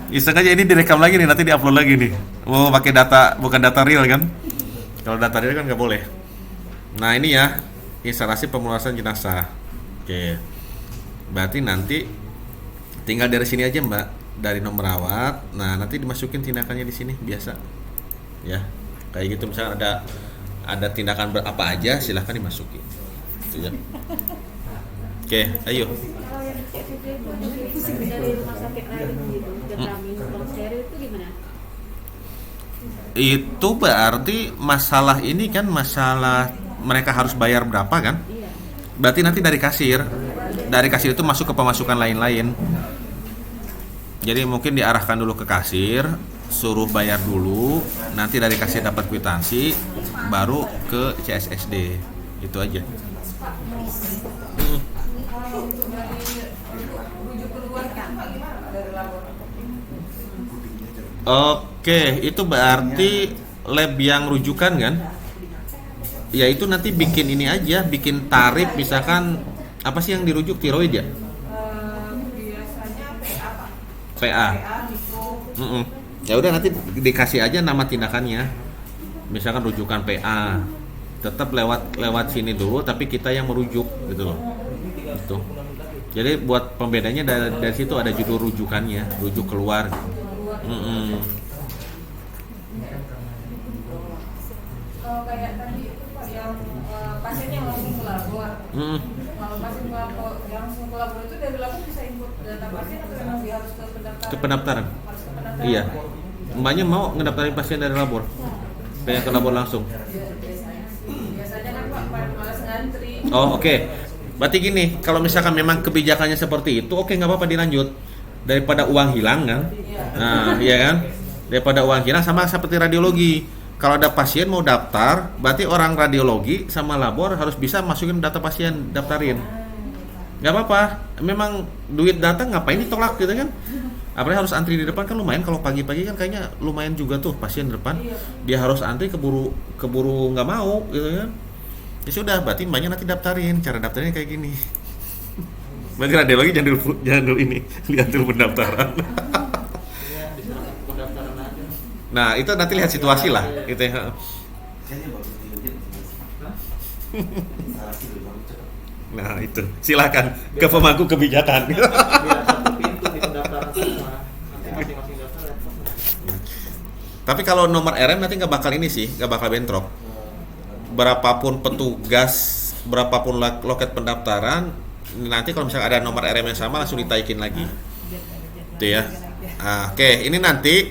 Iseng aja ini direkam lagi nih, nanti diupload lagi nih. Mau pakai data, bukan data real kan? Kalau data real kan nggak boleh. Nah ini ya, instalasi pemulasaran jenazah. Oke. Berarti nanti tinggal dari sini aja Mbak, dari nomor rawat. Nah nanti dimasukin tindakannya di sini biasa. Ya, kayak gitu misalnya ada tindakan apa aja, silahkan dimasukin. Gitu ya. Oke, ayo. Kalau yang CSD itu dari rumah sakit lain gitu, Jamin kalau steril itu gimana? Itu berarti masalah ini kan masalah mereka harus bayar berapa kan? Iya. Berarti nanti dari kasir itu masuk ke pemasukan lain-lain. Jadi mungkin diarahkan dulu ke kasir, suruh bayar dulu, nanti dari kasir dapat kwitansi, baru ke CSSD. Itu aja. Oke, itu berarti lab yang rujukan kan? Ya itu nanti bikin ini aja, bikin tarif misalkan apa sih yang dirujuk, tiroid ya? Biasanya PA Pak. PA. PA, mikro. Ya udah nanti dikasih aja nama tindakannya. Misalkan rujukan PA. Tetap lewat sini dulu tapi kita yang merujuk gitu loh. Gitu. Jadi buat pembedanya dari situ ada judul rujukannya, rujuk keluar. Kalau kayak tadi itu Pak yang pasien yang langsung ke labor. Kalau pasien yang langsung ke labor itu dari labor bisa input data pasien atau memang dia harus ke pendaftaran? Ke pendaftaran. Harus ke pendaftaran. Iya. Mbaknya mau ngedaftarin pasien dari labor? Kayak ke labor langsung. Biasanya kan Pak malas ngantri. Oh oke. Berarti gini, kalau misalkan memang kebijakannya seperti itu, oke nggak apa-apa dilanjut. Daripada uang hilang kan? Nah, iya kan? Daripada uang hilang sama seperti radiologi. Kalau ada pasien mau daftar, berarti orang radiologi sama labor harus bisa masukin data pasien, daftarin. Nggak apa-apa. Memang duit data ngapain ditolak gitu kan? Apalagi harus antri di depan kan lumayan. Kalau pagi-pagi kan kayaknya lumayan juga tuh pasien di depan. Dia harus antri keburu nggak mau gitu kan? Ya sudah, berarti mbaknya nanti daftarin. Cara daftarnya kayak gini. Berarti radiologi jangan dulu ini, lihat dulu pendaftaran. Iya, bisa pendaftaran aja. Nah itu nanti lihat situasi lah, gitu ya. Nah itu, silakan ke pemangku kebijakan. Biar satu pintu di pendaftaran semua. Nanti masing-masing daftar repot. Tapi kalau nomor RM nanti nggak bakal ini sih, nggak bakal bentrok. Berapapun petugas, berapapun loket pendaftaran, nanti kalau misalnya ada nomor RM yang sama langsung ditaikin lagi. Itu ya. Oke, ini nanti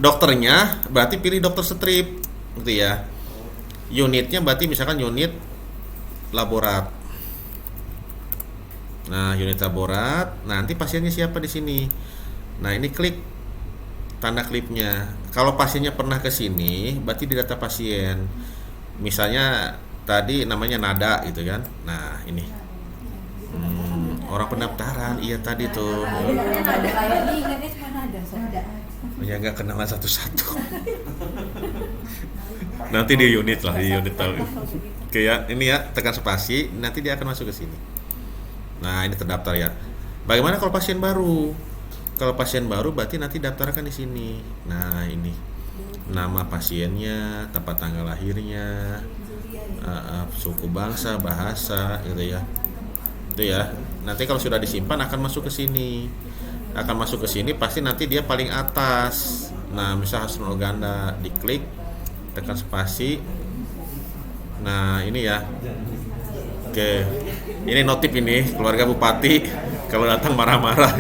dokternya berarti pilih dokter strip, gitu ya. Unitnya berarti misalkan unit laborat. Nah, unit laborat, nanti pasiennya siapa di sini. Nah, ini klik tanda klipnya. Kalau pasiennya pernah ke sini, berarti di data pasien. Misalnya tadi namanya Nada gitu kan. Nah, ini. Orang pendaftaran, iya tadi tuh. Ada kayak nih, ingatnya cuma ada. Ya nggak kenalan satu-satu. Nanti di unit lah, di unit tahu. Oke ya, ini ya tekan spasi, nanti dia akan masuk ke sini. Nah ini terdaftar ya. Bagaimana kalau pasien baru? Kalau pasien baru berarti nanti daftarkan di sini. Nah ini nama pasiennya, tempat tanggal lahirnya, suku bangsa, bahasa, gitu ya. Itu ya. Nanti kalau sudah disimpan akan masuk ke sini. Akan masuk ke sini pasti nanti dia paling atas. Nah misal Hasrul Oganda, diklik, tekan spasi. Nah ini ya. Oke, ini notif ini keluarga bupati kalau datang marah-marah.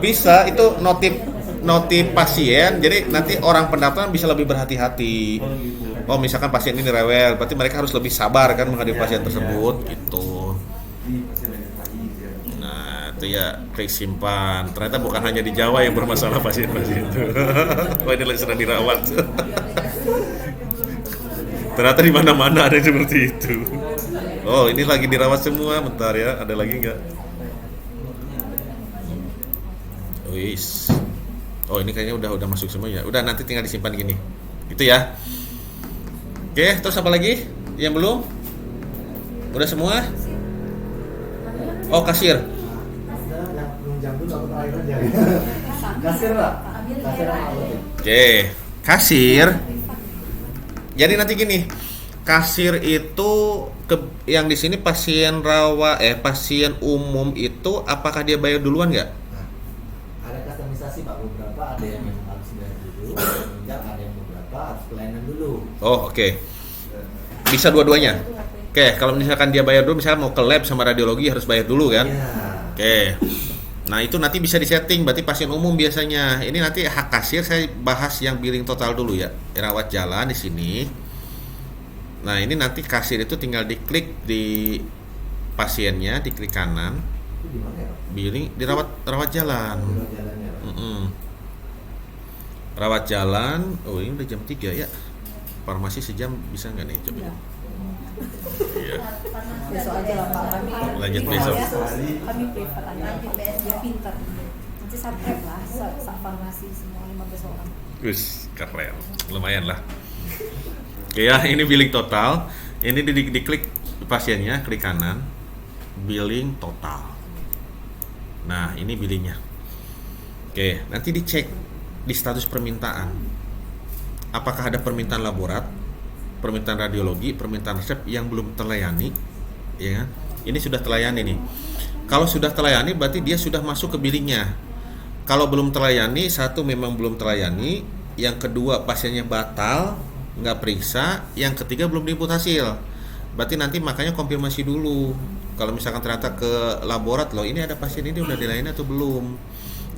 Bisa itu notif pasien, jadi nanti orang pendaftaran bisa lebih berhati-hati. Oh misalkan pasien ini rewel, berarti mereka harus lebih sabar kan menghadapi pasien tersebut gitu. Nah itu ya klik simpan. Ternyata bukan hanya di Jawa yang bermasalah pasien-pasien itu. Oh ini sedang dirawat. Ternyata di mana-mana ada yang seperti itu. Oh, ini lagi dirawat semua. Bentar ya, ada lagi nggak? Wis. Oh, ini kayaknya udah masuk semua ya. Udah nanti tinggal disimpan gini. Itu ya. Oke, terus apa lagi? Yang belum? Udah semua? Oh, kasir. Kasir Pak. Oke, kasir. Jadi nanti gini, kasir itu yang di sini pasien pasien umum itu apakah dia bayar duluan nggak? Nah, ada kustomisasi Pak, beberapa ada yang harus bayar dulu, kemudian ada yang beberapa harus pelayanan dulu. Oh oke. Bisa dua-duanya. Oke, kalau misalkan dia bayar dulu, misalkan mau ke lab sama radiologi harus bayar dulu kan? Iya. Oke. Nah itu nanti bisa disetting, berarti pasien umum biasanya. Ini nanti hak kasir saya bahas yang billing total dulu ya. Rawat jalan di sini. Nah ini nanti kasir itu tinggal diklik di pasiennya, diklik kanan. Itu di mana ya Pak? Billing di rawat jalan. Di jalannya Pak. Rawat jalan. Oh ini udah jam 3 ya. Farmasi sejam bisa nggak nih coba? Iya. Besok aja lah Pak. Lanjut besok. Kami prefer anak dia pintar. Nanti subscribe lah, farmasi semua 15 orang. Wis, keren. Lumayan lah. Oke ya, ini billing total. Ini diklik pasiennya, klik kanan. Billing total. Nah, ini billingnya. Oke, nanti dicek di status permintaan. Apakah ada permintaan laborat, permintaan radiologi, permintaan resep yang belum terlayani? Ya, ini sudah terlayani nih. Kalau sudah terlayani berarti dia sudah masuk ke billingnya. Kalau belum terlayani, satu memang belum terlayani, yang kedua pasiennya batal, nggak periksa, yang ketiga belum diinput hasil. Berarti nanti makanya konfirmasi dulu. Kalau misalkan ternyata ke laborat, loh ini ada pasien ini udah dilayani atau belum.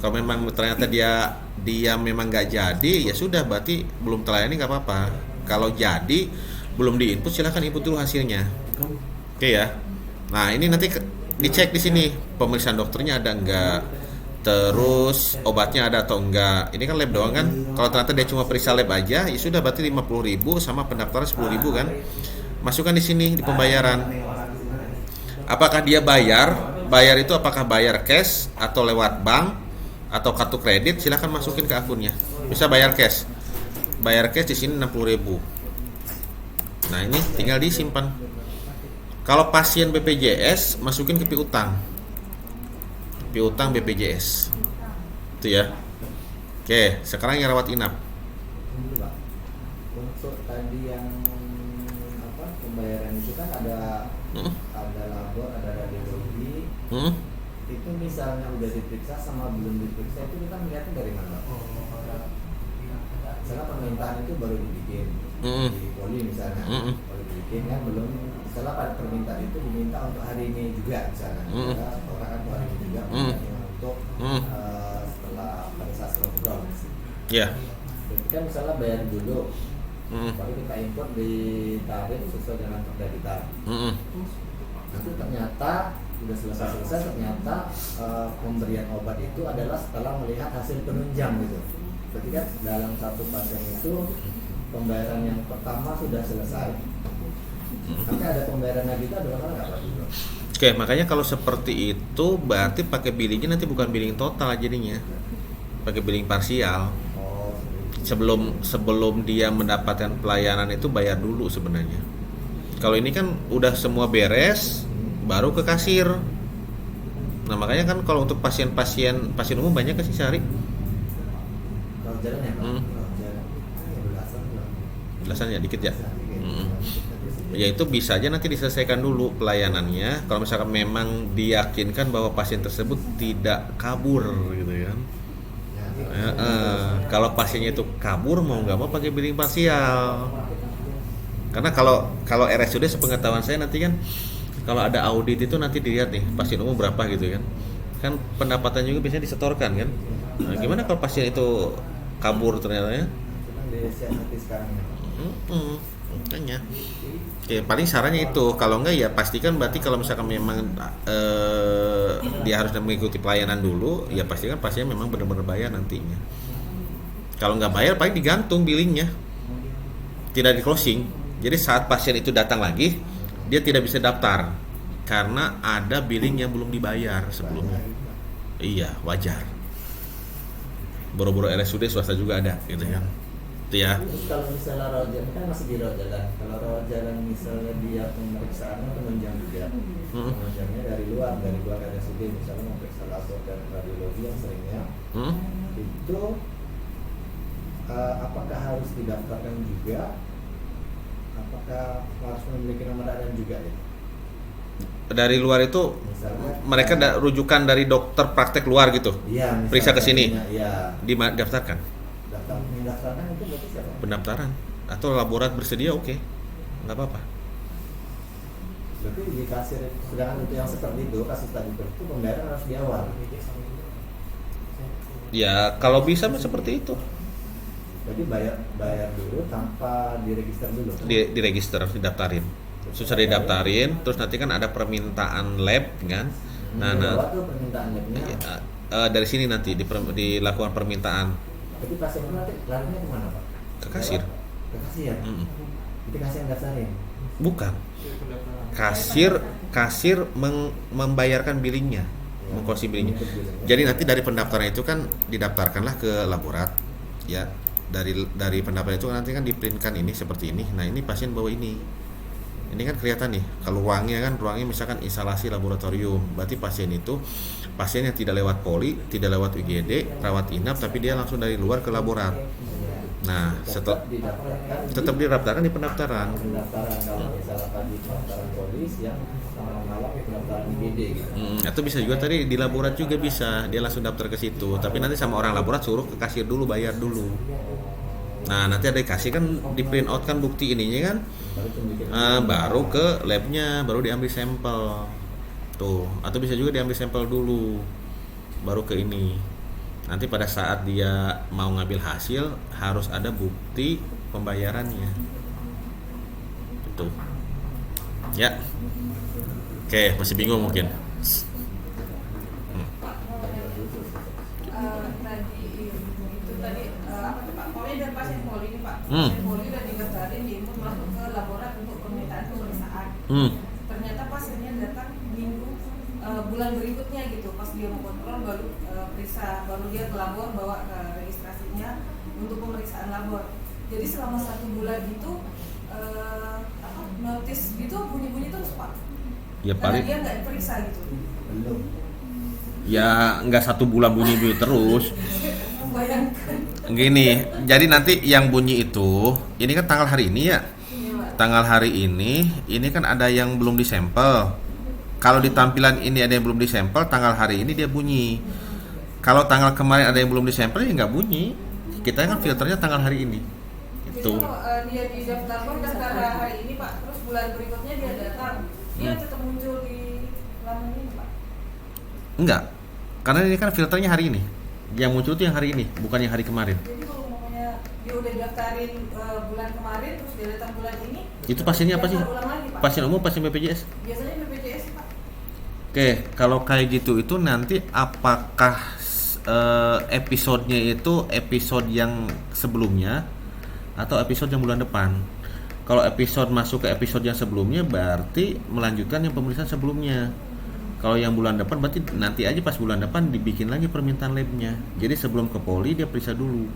Kalau memang ternyata dia memang nggak jadi, ya sudah berarti belum terlayani, nggak apa-apa. Kalau jadi belum diinput, silahkan input dulu hasilnya. Oke ya. Nah ini nanti dicek di sini pemeriksaan dokternya ada enggak, terus obatnya ada atau enggak. Ini kan lab doang kan. Kalau ternyata dia cuma periksa lab aja, ya sudah berarti 50.000 sama pendaftaran 10.000 kan. Masukkan di sini di pembayaran. Apakah dia bayar? Bayar itu apakah bayar cash atau lewat bank atau kartu kredit? Silahkan masukin ke akunnya. Bisa bayar cash. Bayar cash di sini 60.000. Nah ini tinggal disimpan. Kalau pasien BPJS masukin ke piutang. Piutang BPJS. Itu ya. Oke, sekarang yang rawat inap. Ini, Pak. Untuk tadi yang pembayaran itu kan ada labor, ada radiologi. Itu misalnya udah diperiksa sama belum diperiksa itu kita melihatnya dari mana? Misalnya permintaan itu baru dibikin di poli misalnya, baru dibikin kan belum. Misalnya pada permintaan itu diminta untuk hari ini juga misalnya, orang kan hari ini juga untuk setelah pada saat program. Ya. Jadi kan misalnya bayar dulu, baru kita import di tarif sesuai dengan perda kita. Nanti ternyata udah selesai ternyata pemberian obat itu adalah setelah melihat hasil penunjang gitu. Berarti kan dalam satu pasien itu pembayaran yang pertama sudah selesai. Tapi ada pembayaran lagi itu adalah nggak Pak? Oke, makanya kalau seperti itu berarti pakai billingnya nanti bukan billing total jadinya, pakai billing parsial. Sebelum dia mendapatkan pelayanan itu bayar dulu sebenarnya. Kalau ini kan udah semua beres, baru ke kasir. Nah makanya kan kalau untuk pasien umum banyak ke sih sehari? Kalau jalan ya Pak? Belasan ya, dikit ya. Ya itu bisa aja nanti diselesaikan dulu pelayanannya. Kalau misalkan memang diyakinkan bahwa pasien tersebut tidak kabur gitu kan. Kalau pasiennya itu kabur mau nggak mau pakai billing parsial. Karena kalau RSUD sepengetahuan saya nanti kan kalau ada audit itu nanti dilihat nih pasien umum berapa gitu kan. Kan pendapatan juga biasanya disetorkan kan. Nah, gimana kalau pasien itu kabur ternyata ya? Makanya. Oke, paling sarannya itu kalau enggak ya pastikan berarti kalau misalkan memang dia harus mengikuti pelayanan dulu, ya pastikan pasiennya memang benar-benar bayar nantinya. Kalau nggak bayar paling digantung billingnya, tidak di closing. Jadi saat pasien itu datang lagi, dia tidak bisa daftar karena ada billing yang belum dibayar sebelumnya. Iya, wajar. Boro-boro RSUD swasta juga ada, gitu kan. Ya. Terus kalau misalnya rawat jalan kan masih di rawat jalan. Kalau rawat jalan misalnya dia pemeriksaannya penunjang juga, penunjangnya dari luar RSUD misalnya memeriksa labor dan radiologi yang seringnya, itu apakah harus didaftarkan juga? Apakah harus memiliki nomor ADN juga ya? Dari luar itu misalnya, mereka rujukan dari dokter praktek luar gitu. Iya. Periksa ke sini. Iya. Didaftarkan. Mendaftarkan itu berarti siapa? Pendaftaran atau laborat bersedia oke. Nggak apa-apa. Berarti di kasir, sedangkan untuk yang seperti itu kasus tadi itu pembayaran harus di awal. Ya kalau bisa seperti itu. Jadi bayar dulu tanpa diregister dulu. Diregister, didaftarin. Susah didaftarin, terus nanti kan ada permintaan lab kan. Nah, tuh permintaan labnya. Dari sini nanti dilakukan permintaan. Jadi pasien itu nanti larinya kemana Pak? Ke kasir. Ke kasir. Jadi kasir yang daftarin. Bukan. Kasir membayarkan billingnya. mengkonsumsi belinya. Jadi nanti dari pendaftaran itu kan didaftarkanlah ke laborat, ya. Dari pendaftaran itu nanti kan diprintkan ini seperti ini. Nah ini pasien bawa ini. Ini kan kelihatan nih. Kalau ruangnya misalkan instalasi laboratorium. Berarti pasien yang tidak lewat poli, tidak lewat UGD, rawat inap, tapi dia langsung dari luar ke laborat. Nah tetap didaftarkan di pendaftaran. Kalau misalkan di pendaftaran polis yang malam pendaftaran IGD gitu. Atau bisa juga tadi di laborat juga bisa, dia langsung daftar ke situ. Tapi nanti sama orang laborat suruh ke kasir dulu, bayar dulu. Nah nanti ada dikasih kan, di print out kan bukti ininya kan, baru ke labnya, baru diambil sampel tuh. Atau bisa juga diambil sampel dulu, baru ke ini. Nanti pada saat dia mau ngambil hasil harus ada bukti pembayarannya. Itu. Ya. Oke, masih bingung mungkin. Pokoknya dari pasien poli ini Pak. Pasien poli udah didaftarin, diinput masuk ke laborat untuk permintaan pemeriksaan. Ternyata pasiennya datang minggu bulan berikutnya gitu, pas dia mau kontrol baru periksa, baru dia ke labor bawa ke registrasinya untuk pemeriksaan labor. Jadi selama 1 bulan gitu notis gitu bunyi-bunyi terus Pak. Ya Karena paling dia nggak diperiksa gitu. ya nggak 1 bulan bunyi terus. Membayangkan. Gini, jadi nanti yang bunyi itu, ini kan tanggal hari ini ya. Tanggal hari ini kan ada yang belum disampel. Kalau di tampilan ini ada yang belum disampel, tanggal hari ini dia bunyi. Kalau tanggal kemarin ada yang belum disampel ya nggak bunyi. Kita kan filternya tanggal hari ini. Itu. Jadi kalau dia di daftar hari ini Pak, terus bulan berikutnya dia datang, dia tetap muncul di laman ini Pak. Enggak. Karena ini kan filternya hari ini. Yang muncul itu yang hari ini, bukan yang hari kemarin. Jadi kalau ngomongnya dia udah daftarin bulan kemarin, terus dia datang bulan ini, Itu pasiennya apa sih? daftar ulang lagi, Pak. Pasien umum, pasien BPJS? Biasanya BPJS Pak. Oke, kalau kayak gitu itu nanti apakah episodenya itu episode yang sebelumnya atau episode yang bulan depan? Kalau episode masuk ke episode yang sebelumnya berarti melanjutkan yang pemeriksaan sebelumnya. Kalau yang bulan depan berarti nanti aja pas bulan depan dibikin lagi permintaan labnya. Jadi sebelum ke poli dia periksa dulu.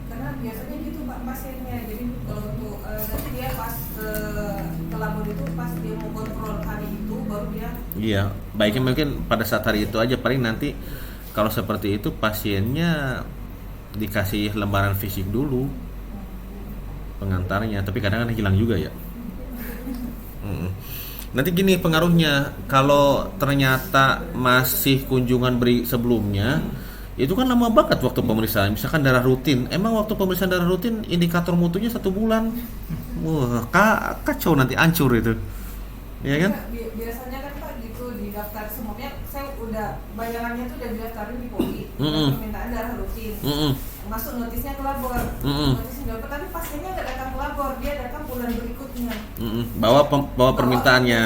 Karena biasanya gitu Pak pasiennya. Jadi kalau untuk nanti dia pas ke labor itu pas dia mau kontrol hari itu baru dia. Iya, baiknya mungkin pada saat hari itu aja, paling nanti kalau seperti itu pasiennya dikasih lembaran fisik dulu pengantarnya, tapi kadang-kadang hilang juga ya. Nanti gini pengaruhnya, kalau ternyata masih kunjungan sebelumnya, itu kan lama banget waktu pemeriksaan. Misalkan darah rutin, emang waktu pemeriksaan darah rutin indikator mutunya 1 bulan, wah kacau nanti, hancur itu, ya kan? Biasanya kan Pak gitu didaftar semuanya, saya udah bayangannya tuh udah didaftarin di poli, permintaan darah rutin, masuk notisnya ke labor, notisnya dapat, tapi pasiennya nggak datang ke labor, dia datang bulan berikutnya. Bawa permintaannya.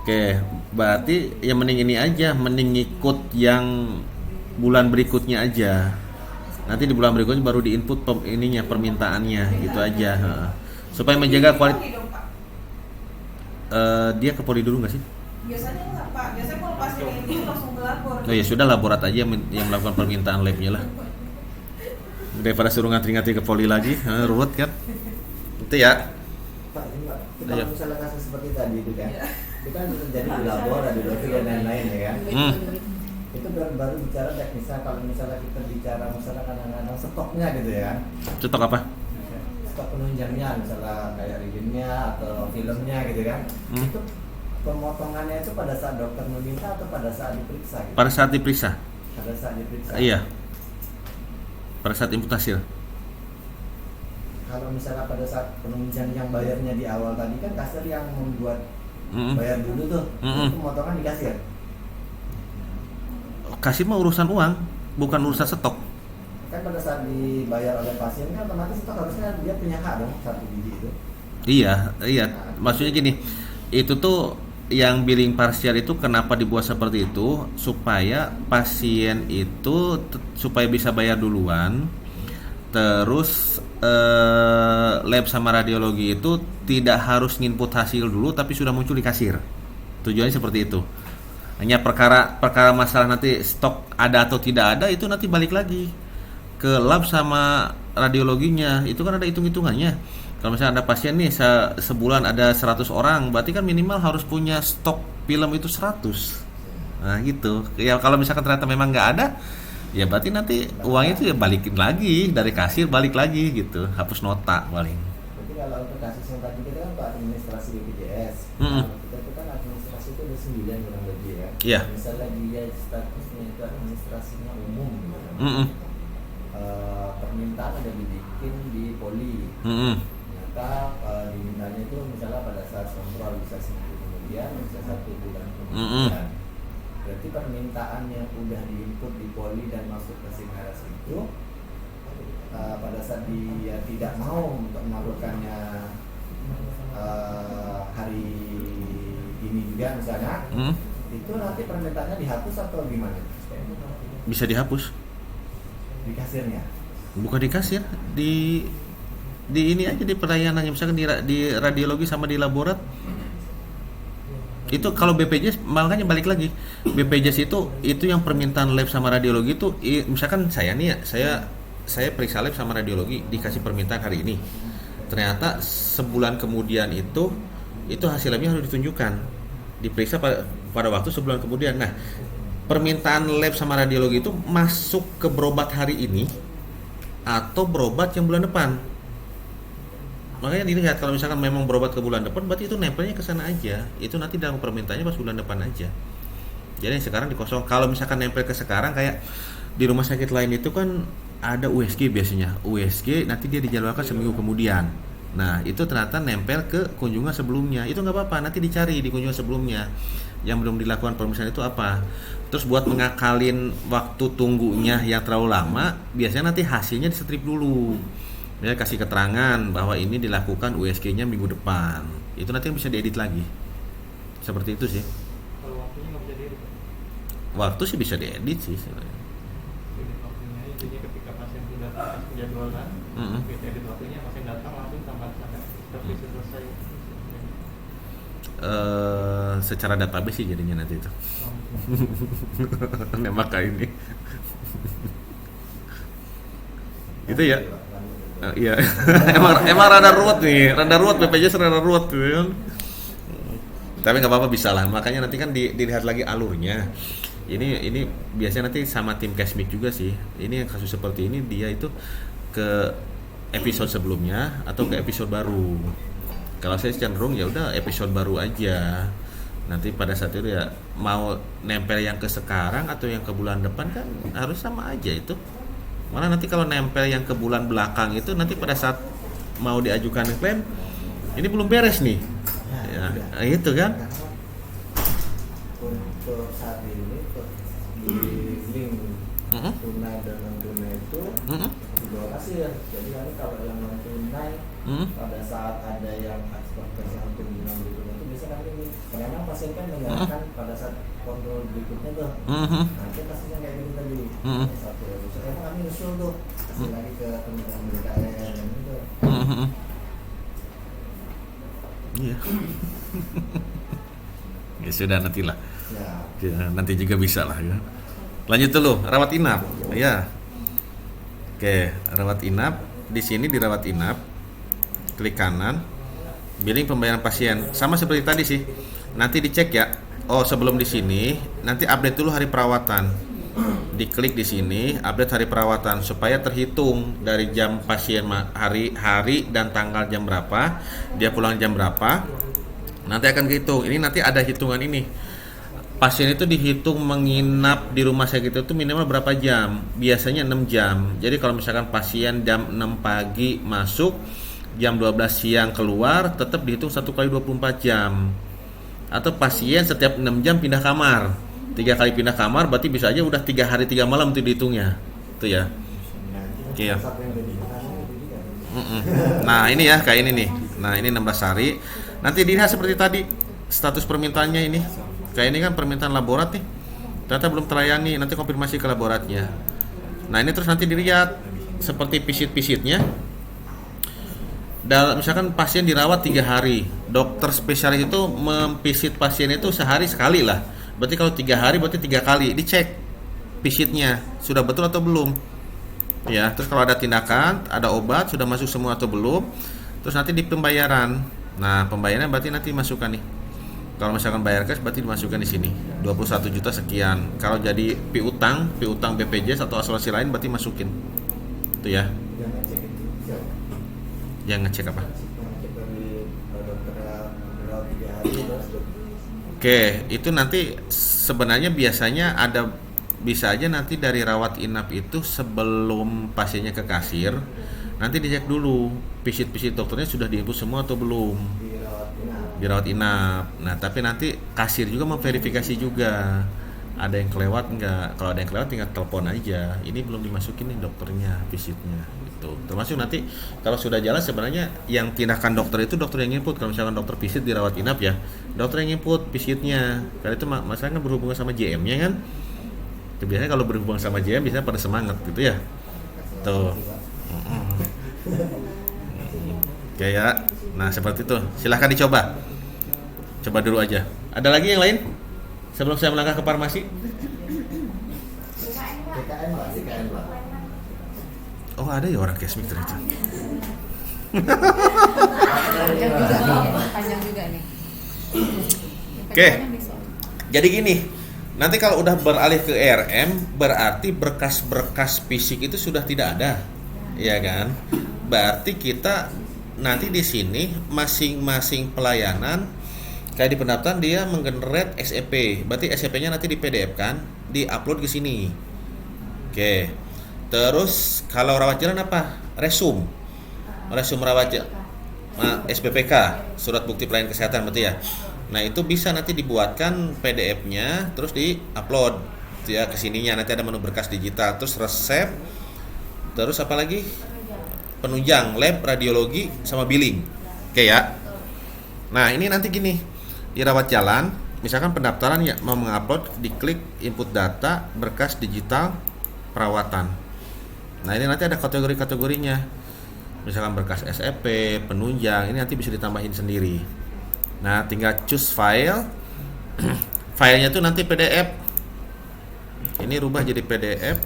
Oke, berarti ya mending ini aja, mending ngikut yang bulan berikutnya aja. Nanti di bulan berikutnya baru diinput permintaannya, gitu aja. Supaya menjaga kualitas. Dia ke poli dulu nggak sih? Biasanya enggak Pak, biasanya kalau pasien ini langsung ke labor. Oh ya sudah, laborat aja yang melakukan permintaan labnya lah. Daripada suruh ngantri-ngantri ke poli lagi, ruwet kan? Itu ya. Pak, ini Pak, kalau misalnya kasus seperti tadi itu kan, itu kan terjadi di labor, ada dokter dan lain-lain ya kan. Itu baru bicara teknisnya. Kalau misalnya kita bicara misalnya kadang-kadang stoknya gitu ya kan. Stok apa? Stok penunjangnya, misalnya kayak reagentnya atau filmnya gitu kan. Itu pemotongannya itu pada saat dokter meminta atau pada saat diperiksa gitu? Pada saat diperiksa. Pada saat diperiksa. Iya. Pada saat input hasil. Kalau misalnya pada saat penunjang yang bayarnya di awal tadi kan kasir yang membuat bayar dulu tuh, itu pemotongan di kasir. Kasir mah urusan uang, bukan urusan stok. Kan pada saat dibayar oleh pasien kan otomatis stok harusnya dia punya hak dong 1 biji itu. Iya. Maksudnya gini, itu tuh yang billing parsial itu kenapa dibuat seperti itu, supaya pasien itu supaya bisa bayar duluan, terus lab sama radiologi itu tidak harus nginput hasil dulu tapi sudah muncul di kasir. Tujuannya seperti itu. Hanya perkara masalah nanti stok ada atau tidak ada itu nanti balik lagi ke lab sama radiologinya. Itu kan ada hitung-hitungannya. Kalau misalnya ada pasien nih sebulan ada 100 orang, berarti kan minimal harus punya stok film itu 100. Nah gitu. Ya kalau misalkan ternyata memang nggak ada, ya berarti nanti uangnya itu ya balikin lagi dari kasir, balik lagi gitu, hapus nota paling. Berarti kalau untuk kasus yang tadi kita kan untuk administrasi BPJS, Mm-mm. kalau kita itu kan administrasi itu ada 9 kurang lebih ya. Iya. Misalnya dia statusnya itu administrasinya umum, gitu. Mm-mm. Permintaan ada dibikin di poli. Mm-mm. Ternyata dimintanya itu misalnya pada saat kontrol bisa seminggu kemudian, bisa 1 bulan kemudian. Mm-mm. Berarti permintaan yang udah diinput di poli dan masuk ke Singharas itu pada saat dia tidak mau untuk melakukannya hari ini juga misalnya, itu nanti permintaannya dihapus atau gimana? Bisa dihapus. Di kasirnya? Bukan di kasir, di ini aja di pelayanannya, misalkan di radiologi sama di laborat. Itu kalau BPJS makanya balik lagi. BPJS itu yang permintaan lab sama radiologi itu misalkan saya nih ya, saya periksa lab sama radiologi dikasih permintaan hari ini. Ternyata sebulan kemudian itu hasil labnya harus ditunjukkan. Diperiksa pada waktu sebulan kemudian. Nah, permintaan lab sama radiologi itu masuk ke berobat hari ini atau berobat yang bulan depan. Makanya dilihat kalau misalkan memang berobat ke bulan depan, berarti itu nempelnya ke sana aja. Itu nanti dalam permintaannya pas bulan depan aja. Jadi sekarang dikosong. Kalau misalkan nempel ke sekarang kayak di rumah sakit lain itu kan ada USG biasanya. USG nanti dia dijadwalkan seminggu kemudian. Nah, itu ternyata nempel ke kunjungan sebelumnya. Itu nggak apa-apa, nanti dicari di kunjungan sebelumnya. Yang belum dilakukan pemeriksaan itu apa. Terus buat mengakalin waktu tunggunya yang terlalu lama, biasanya nanti hasilnya distrip dulu. Ya, kasih keterangan bahwa ini dilakukan USG-nya minggu depan. Itu nanti bisa diedit lagi. Seperti itu sih. Kalau waktunya nggak bisa diedit. Waktu sih bisa diedit sih sebenarnya. Edit waktunya, jadi ketika pasien sudah jadwalkan, kita edit waktunya, pasien datang langsung tambah sampai tervisi selesai. Secara database sih jadinya nanti itu. Nembak kayak ini. Itu ya. Iya. emang rada ruwet BPJS rada ruwet tuh kan. Tapi nggak apa-apa bisa lah. Makanya nanti kan dilihat lagi alurnya. Ini biasanya nanti sama tim Kesmik juga sih. Ini yang kasus seperti ini dia itu ke episode sebelumnya atau ke episode baru. Kalau saya cenderung ya udah episode baru aja. Nanti pada saat itu ya mau nempel yang ke sekarang atau yang ke bulan depan kan harus sama aja itu. Malah nanti kalau nempel yang ke bulan belakang itu nanti pada saat mau diajukan klaim ini belum beres nih. Ya, itu kan. Untuk saat ini di link tunai dan non tunai itu dua kasih ya. Jadi kan kalau yang non tunai pada saat ada yang ekspektasi untuk bilang berikutnya itu bisa kan ini karena pasien kan menyarankan pada saat kontrol berikutnya tuh nanti kasusnya kayak gini tadi satu episode emang kami usul tuh kasih lagi ke teman-teman BKN dan gitu. Iya. Ya sudah nantilah. Ya, nanti juga bisa lah ya. Lanjut dulu rawat inap. Ya. Oke, rawat inap. Di sini di rawat inap, klik kanan, billing pembayaran pasien. Sama seperti tadi sih. Nanti dicek ya. Oh, sebelum di sini nanti update dulu hari perawatan. Diklik di sini, update hari perawatan supaya terhitung dari jam pasien hari dan tanggal jam berapa, dia pulang jam berapa. Nanti akan kehitung. Ini nanti ada hitungan ini. Pasien itu dihitung menginap di rumah sakit itu minimal berapa jam? Biasanya 6 jam. Jadi kalau misalkan pasien jam 6 pagi masuk, jam 12 siang keluar, tetap dihitung 1 kali 24 jam. Atau pasien setiap 6 jam pindah kamar. 3 kali pindah kamar berarti bisa aja udah 3 hari 3 malam itu dihitungnya. Itu ya. Oke ya. Nah, ini ya kayak ini nih. Nah, ini 16 hari. Nanti dilihat seperti tadi status permintaannya ini. Kayak ini kan permintaan laborat nih. Ternyata belum terlayani, nanti konfirmasi ke laboratnya. Nah, ini terus nanti dilihat seperti visit-visitnya. Misalkan pasien dirawat 3 hari, dokter spesialis itu memvisit pasien itu sehari sekali lah. Berarti kalau 3 hari berarti 3 kali dicek visitnya sudah betul atau belum. Ya, terus kalau ada tindakan, ada obat sudah masuk semua atau belum. Terus nanti di pembayaran. Nah, pembayarannya berarti nanti masukkan nih. Kalau misalkan bayar cash berarti dimasukkan di sini 21 juta sekian. Kalau jadi piutang BPJS atau asuransi lain berarti masukin. Itu ya. Yang ngecek itu siapa? Yang ngecek apa? Yang ngecek dari dokter merawat 3 hari terus Oke, itu nanti sebenarnya biasanya bisa aja nanti dari rawat inap itu sebelum pasiennya ke kasir nanti dicek dulu visit dokternya sudah diinput semua atau belum dirawat inap. Nah tapi nanti kasir juga memverifikasi juga ada yang kelewat enggak. Kalau ada yang kelewat tinggal telepon aja, ini belum dimasukin nih dokternya visitnya itu. Termasuk nanti kalau sudah jalan sebenarnya yang tindakan dokter itu dokter yang input. Kalau misalkan dokter visit dirawat inap ya dokter yang input visitnya, karena itu masalahnya kan berhubungan sama JM-nya kan. Itu biasanya kalau berhubungan sama JM biasanya pada semangat gitu ya. Tuh. Kayak nah seperti itu. Silahkan dicoba. Coba dulu aja. Ada lagi yang lain? Sebelum saya melangkah ke farmasi? DKN Pak. Oh ada ya orang Kesmik ternyata. Panjang juga nih. Oke. Jadi gini, nanti kalau udah beralih ke ERM berarti berkas-berkas fisik itu sudah tidak ada. Ya kan? Berarti kita nanti di sini masing-masing pelayanan kayak di pendaftaran dia menggenerate SEP. Berarti SEP-nya nanti di PDF kan, di-upload ke sini. Oke. Terus kalau rawat jalan apa? Resum rawat jalan. Nah, SPPK, surat bukti pelayanan kesehatan berarti ya. Nah, itu bisa nanti dibuatkan PDF-nya terus di-upload ya ke sininya. Nanti ada menu berkas digital, terus resep. Terus apa lagi? Penunjang, lab, radiologi sama billing. Oke ya. Nah, ini nanti gini. Di rawat jalan, misalkan pendaftaran ya mau mengupload, diklik input data, berkas digital, perawatan. Nah ini nanti ada kategori-kategorinya. Misalkan berkas SEP, penunjang, ini nanti bisa ditambahin sendiri. Nah tinggal choose file. Filenya tuh nanti PDF. Ini rubah jadi PDF.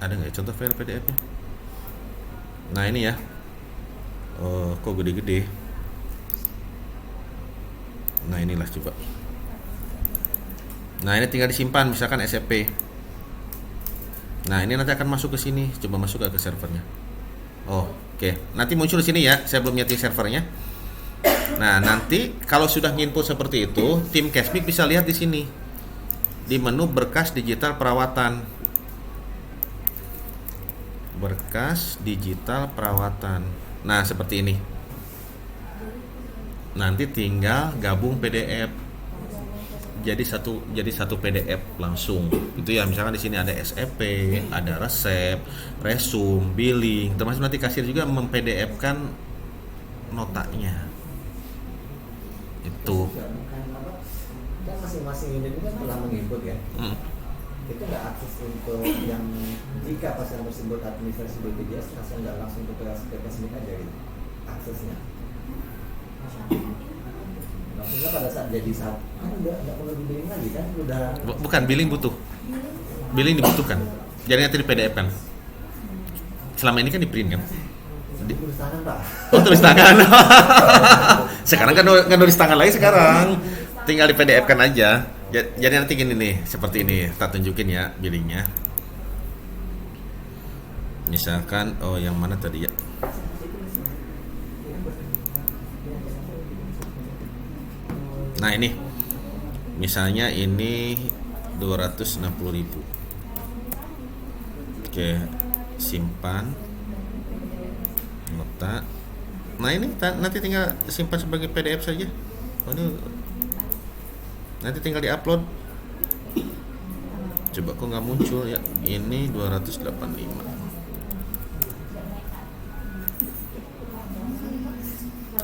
Ada nggak ya contoh file PDF-nya? Nah ini ya. Oh, kok gede-gede. Nah inilah coba. Nah ini tinggal disimpan misalkan SCP. Nah ini nanti akan masuk ke sini. Coba masuk ke servernya. Oh oke. Nanti muncul di sini ya. Saya belum nyeting servernya. Nah nanti kalau sudah nginput seperti itu, tim Kesmik bisa lihat di sini di menu berkas digital perawatan. Berkas digital perawatan. Nah seperti ini. Nanti tinggal gabung PDF jadi satu PDF langsung itu ya. Misalkan di sini ada SEP, ada resep, resum, billing, termasuk nanti kasir juga mem-PDF-kan notanya itu. Kan masing-masing ini kan telah menginput ya. Itu nggak akses untuk yang jika pasien tersebut administrasi BPJS pasien nggak langsung ke Kesmik aja gitu aksesnya. Maksudnya pada saat jadi saat kan udah nggak perlu di billing lagi kan udah. Bukan billing butuh. Billing dibutuhkan. Jadi nanti di PDF kan. Selama ini kan di print kan. Tulis tangan Pak. Oh tulis tangan. Sekarang kan nggak nulis tangan lagi sekarang. Tinggal di PDF kan aja. Jadi nanti gini nih, seperti ini. Tak tunjukin ya billingnya. Misalkan, oh yang mana tadi ya? Nah ini, misalnya ini 260.000. Oke, simpan nota. Nah ini nanti tinggal simpan sebagai PDF saja. Oh, ini nanti tinggal diupload. Coba kok nggak muncul ya? Ini 285.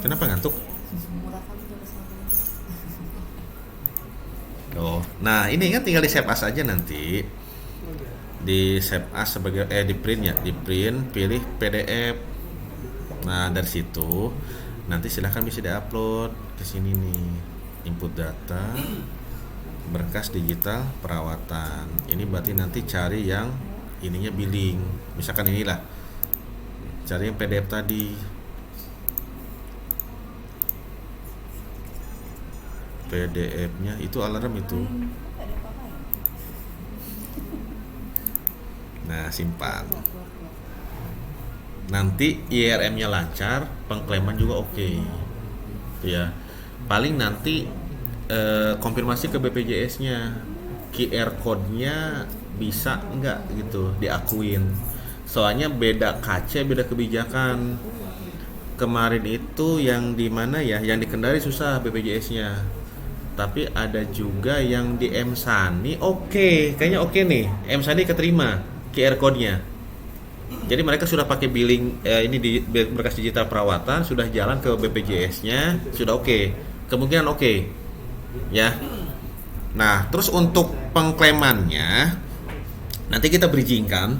Kenapa ngantuk? Oh, nah ini kan tinggal di save as aja nanti. Di save as sebagai di print ya, di print, pilih PDF. Nah, dari situ nanti silahkan bisa diupload ke sini nih. Input data, berkas digital perawatan. Ini berarti nanti cari yang ininya billing. Misalkan inilah. Cari yang PDF tadi. PDF-nya itu alarm itu. Nah, simpan. Nanti IRM-nya lancar, pengklaiman juga oke. Ya. Paling nanti konfirmasi ke BPJS-nya. QR code-nya bisa enggak gitu diakuin. Soalnya beda KC, beda kebijakan. Kemarin itu yang di mana ya? Yang di Kendari susah BPJS-nya. Tapi ada juga yang di M-Sani oke, kayaknya oke nih. M-Sani keterima QR code-nya. Jadi mereka sudah pakai billing ini di berkas digital perawatan, sudah jalan ke BPJS-nya, sudah oke. Kemungkinan oke. Ya. Nah, terus untuk pengklaimannya nanti kita bridgingkan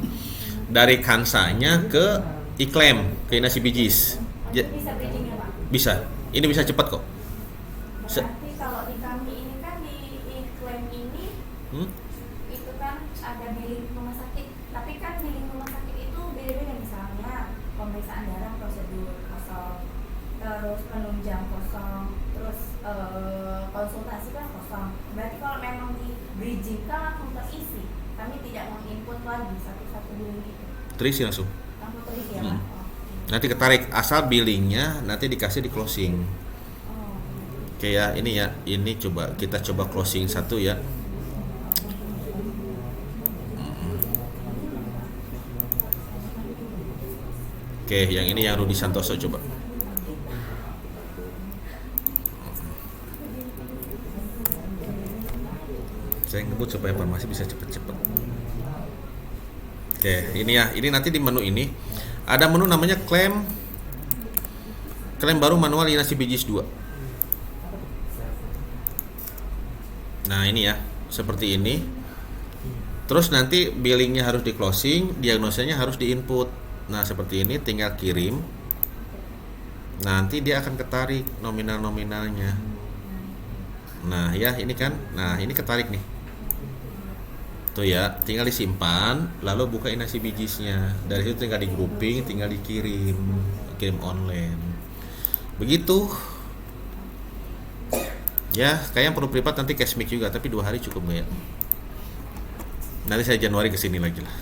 dari Kansanya ke iklaim ke Inasi Bijis. Bisa bridging ya Pak? Bisa. Ini bisa cepat kok. Berarti kalau di kami ini kan di klaim ini itu kan ada billing rumah sakit, tapi kan billing rumah sakit itu beda-beda, misalnya pemeriksaan darah prosedur kosong, terus penunjang kosong, terus konsultasi kan kosong. Berarti kalau memang di bridging kan langsung terisi, kami tidak menginput lagi satu-satu billing itu. Terisi langsung. Langsung terisi ya Pak? Nanti ketarik asal billingnya nanti dikasih di closing. Oke ya, ini ya, ini kita coba closing satu ya. Oke, yang ini yang Rudi Santoso coba. Saya ngebut supaya farmasi bisa cepet-cepet. Oke, ini ya, ini nanti di menu ini ada menu namanya klaim baru manual Inasi Bijis 2. Nah ini ya, seperti ini. Terus nanti billingnya harus di closing, diagnosanya harus di input. Nah seperti ini, tinggal kirim. Nanti dia akan ketarik nominal-nominalnya. Nah ya ini kan, nah ini ketarik nih. Tuh ya, tinggal disimpan, lalu buka Inasi Bijisnya. Dari situ tinggal di grouping, tinggal dikirim online. Begitu. Ya, kayaknya perlu privat nanti cashback juga, tapi 2 hari cukup nggak ya? Nanti saya Januari kesini lagi lah.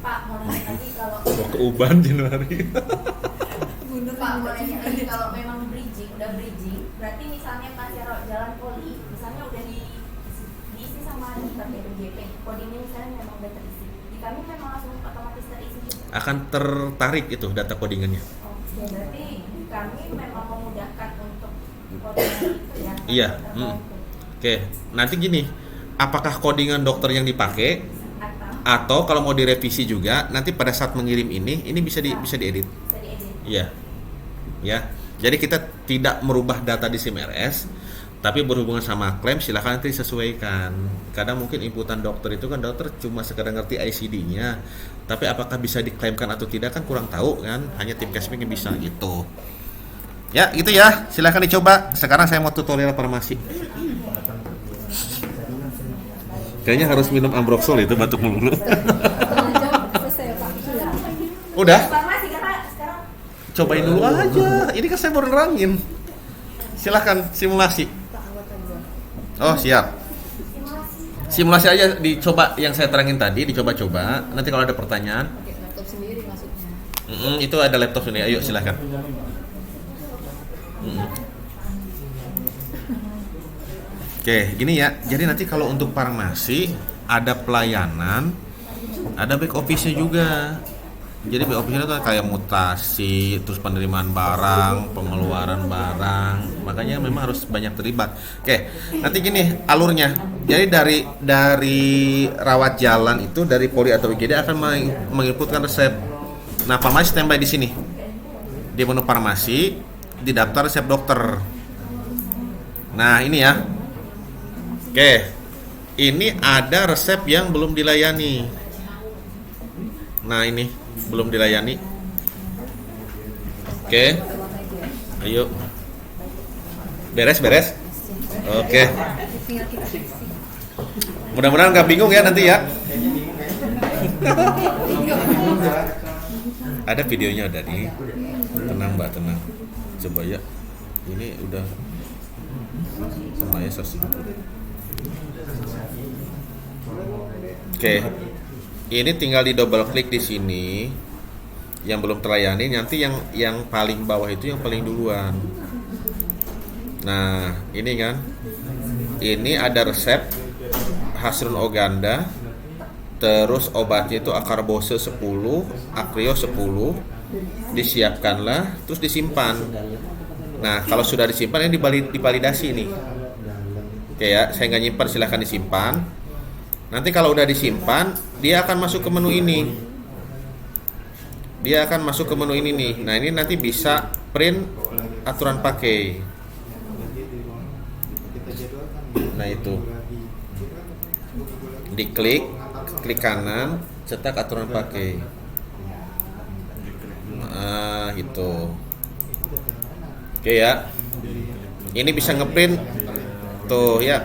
Pak, mau nanya lagi kalau Mau ke Uban Januari. Pak, mau nanya lagi kalau memang udah bridging, berarti misalnya pasien jalan poli, misalnya udah diisi sama di BPJP, codingnya misalnya memang udah terisi, di kami memang langsung otomatis terisi juga. Akan tertarik itu data codingannya. Oke, berarti kami memang memudahkan untuk codingan itu ya? Iya. Oke, nanti gini, apakah codingan dokter yang dipakai atau kalau mau direvisi juga nanti pada saat mengirim ini bisa diedit. Bisa diedit. Iya. Ya. Jadi kita tidak merubah data di SIM-RS, tapi berhubungan sama klaim silakan nanti disesuaikan. Kadang mungkin inputan dokter itu kan dokter cuma sekedar ngerti ICD-nya, tapi apakah bisa diklaimkan atau tidak kan kurang tahu kan, hanya tim cashback yang bisa gitu. Ya, gitu ya. Silakan dicoba. Sekarang saya mau tutorial farmasi. Kayaknya harus minum Ambroxol itu batuk mulu. Udah? Farmasi kan sekarang Cobain dulu aja. Ini kan saya baru nerangin. Silahkan simulasi. Oh siap. Simulasi aja dicoba yang saya terangin tadi, dicoba-coba. Nanti kalau ada pertanyaan. Pakai laptop sendiri maksudnya. Itu ada laptop ini. Ayo silahkan. Oke, gini ya. Jadi nanti kalau untuk farmasi ada pelayanan, ada back office-nya juga. Jadi back office-nya itu kayak mutasi, terus penerimaan barang, pengeluaran barang. Makanya memang harus banyak terlibat. Oke, nanti gini alurnya. Jadi dari rawat jalan itu dari Polri atau IGD akan menginputkan resep. Nah, farmasi standby di sini. Di menu farmasi, di daftar resep dokter. Nah, ini ya. Oke. Ini ada resep yang belum dilayani. Nah, ini belum dilayani. Oke. Ayo. Beres. Oke. Mudah-mudahan nggak bingung ya nanti ya. Ada videonya ada nih. Tenang Mbak, tenang. Coba ya. Ini udah semuanya 170. Oke. Ini tinggal di double klik di sini. Yang belum terlayani nanti yang paling bawah itu yang paling duluan. Nah, ini kan. Ini ada resep Hasrun Oganda. Terus obatnya itu akarbose 10, akrio 10, disiapkanlah, terus disimpan. Nah, kalau sudah disimpan ini divalidasi nih. Oke ya, saya nggak nyimpan, silahkan disimpan. Nanti kalau udah disimpan, dia akan masuk ke menu ini. Dia akan masuk ke menu ini nih. Nah, ini nanti bisa print aturan pakai. Nah, itu. Diklik, klik kanan, cetak aturan pakai. Nah, itu. Oke ya. Ini bisa ngeprint tuh ya.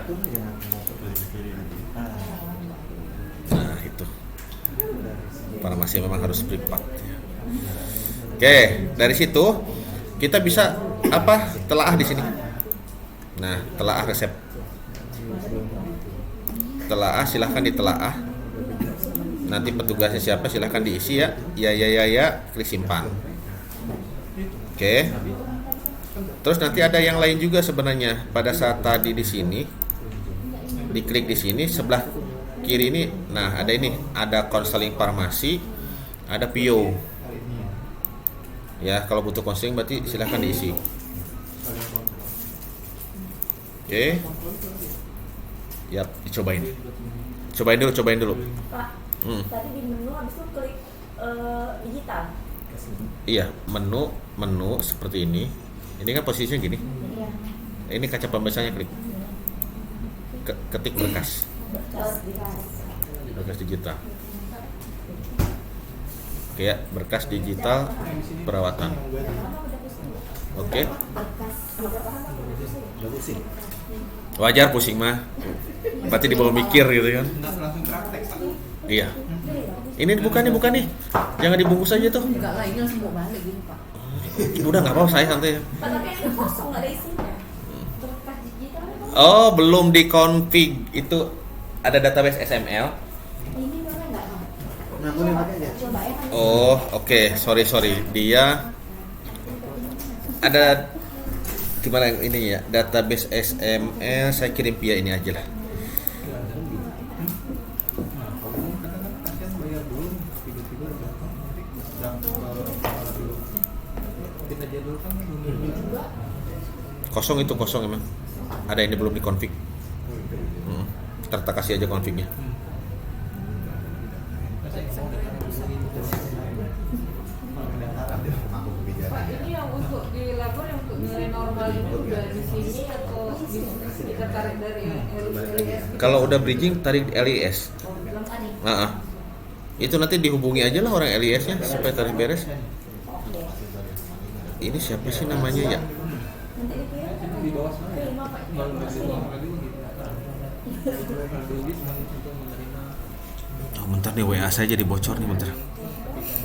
Nah, itu. Farmasi memang harus privat. Oke, dari situ kita bisa telaah di sini. Nah, telaah resep. Telaah, silahkan ditelaah. Nanti petugasnya siapa silahkan diisi ya. Ya, klik simpan. Oke. Terus nanti ada yang lain juga sebenarnya. Pada saat tadi di sini, diklik di sini sebelah kiri ini. Nah, ada ini, ada konseling farmasi, ada PIO. Ya, kalau butuh konseling berarti silahkan diisi. Oke. Yap, dicobain. Cobain dulu. Pak, tadi di menu habis itu klik digital. Iya, menu seperti ini. Ini kan posisinya gini. Iya. Ini kaca pembacanya, klik. Ketik berkas. Berkas digital. Oke ya, berkas digital perawatan. Oke. Wajar pusing mah. Berarti dibawa mikir gitu kan. Iya. Ini bukan nih. Jangan dibungkus aja tuh. Enggak lah, ini langsung bawa balik gini Pak. Udah nggak apa-apa, saya santai. Pak, tapi ini kosong nggak ada isinya. Berkas digital itu Oh, belum dikonfig. Itu ada database XML. ini mana nggak? Nah, boleh pakai aja. Coba ya. Oh, oke. Sorry. Dia ada gimana ini ya? Database XML saya kirim via ini aja lah. Kosong emang. Ada ini belum dikonfig. Ntar kasih aja konfignya. Pak, ini yang untuk di labor yang untuk nilai normal itu udah di sini atau kita tarik dari LIS? Kalau udah bridging tarik LIS. Itu nanti dihubungi aja lah orang LIS-nya supaya tarik beres. Ini siapa sih namanya ya? Di bawah sana. Oh, bentar nih WA saya jadi bocor nih bentar.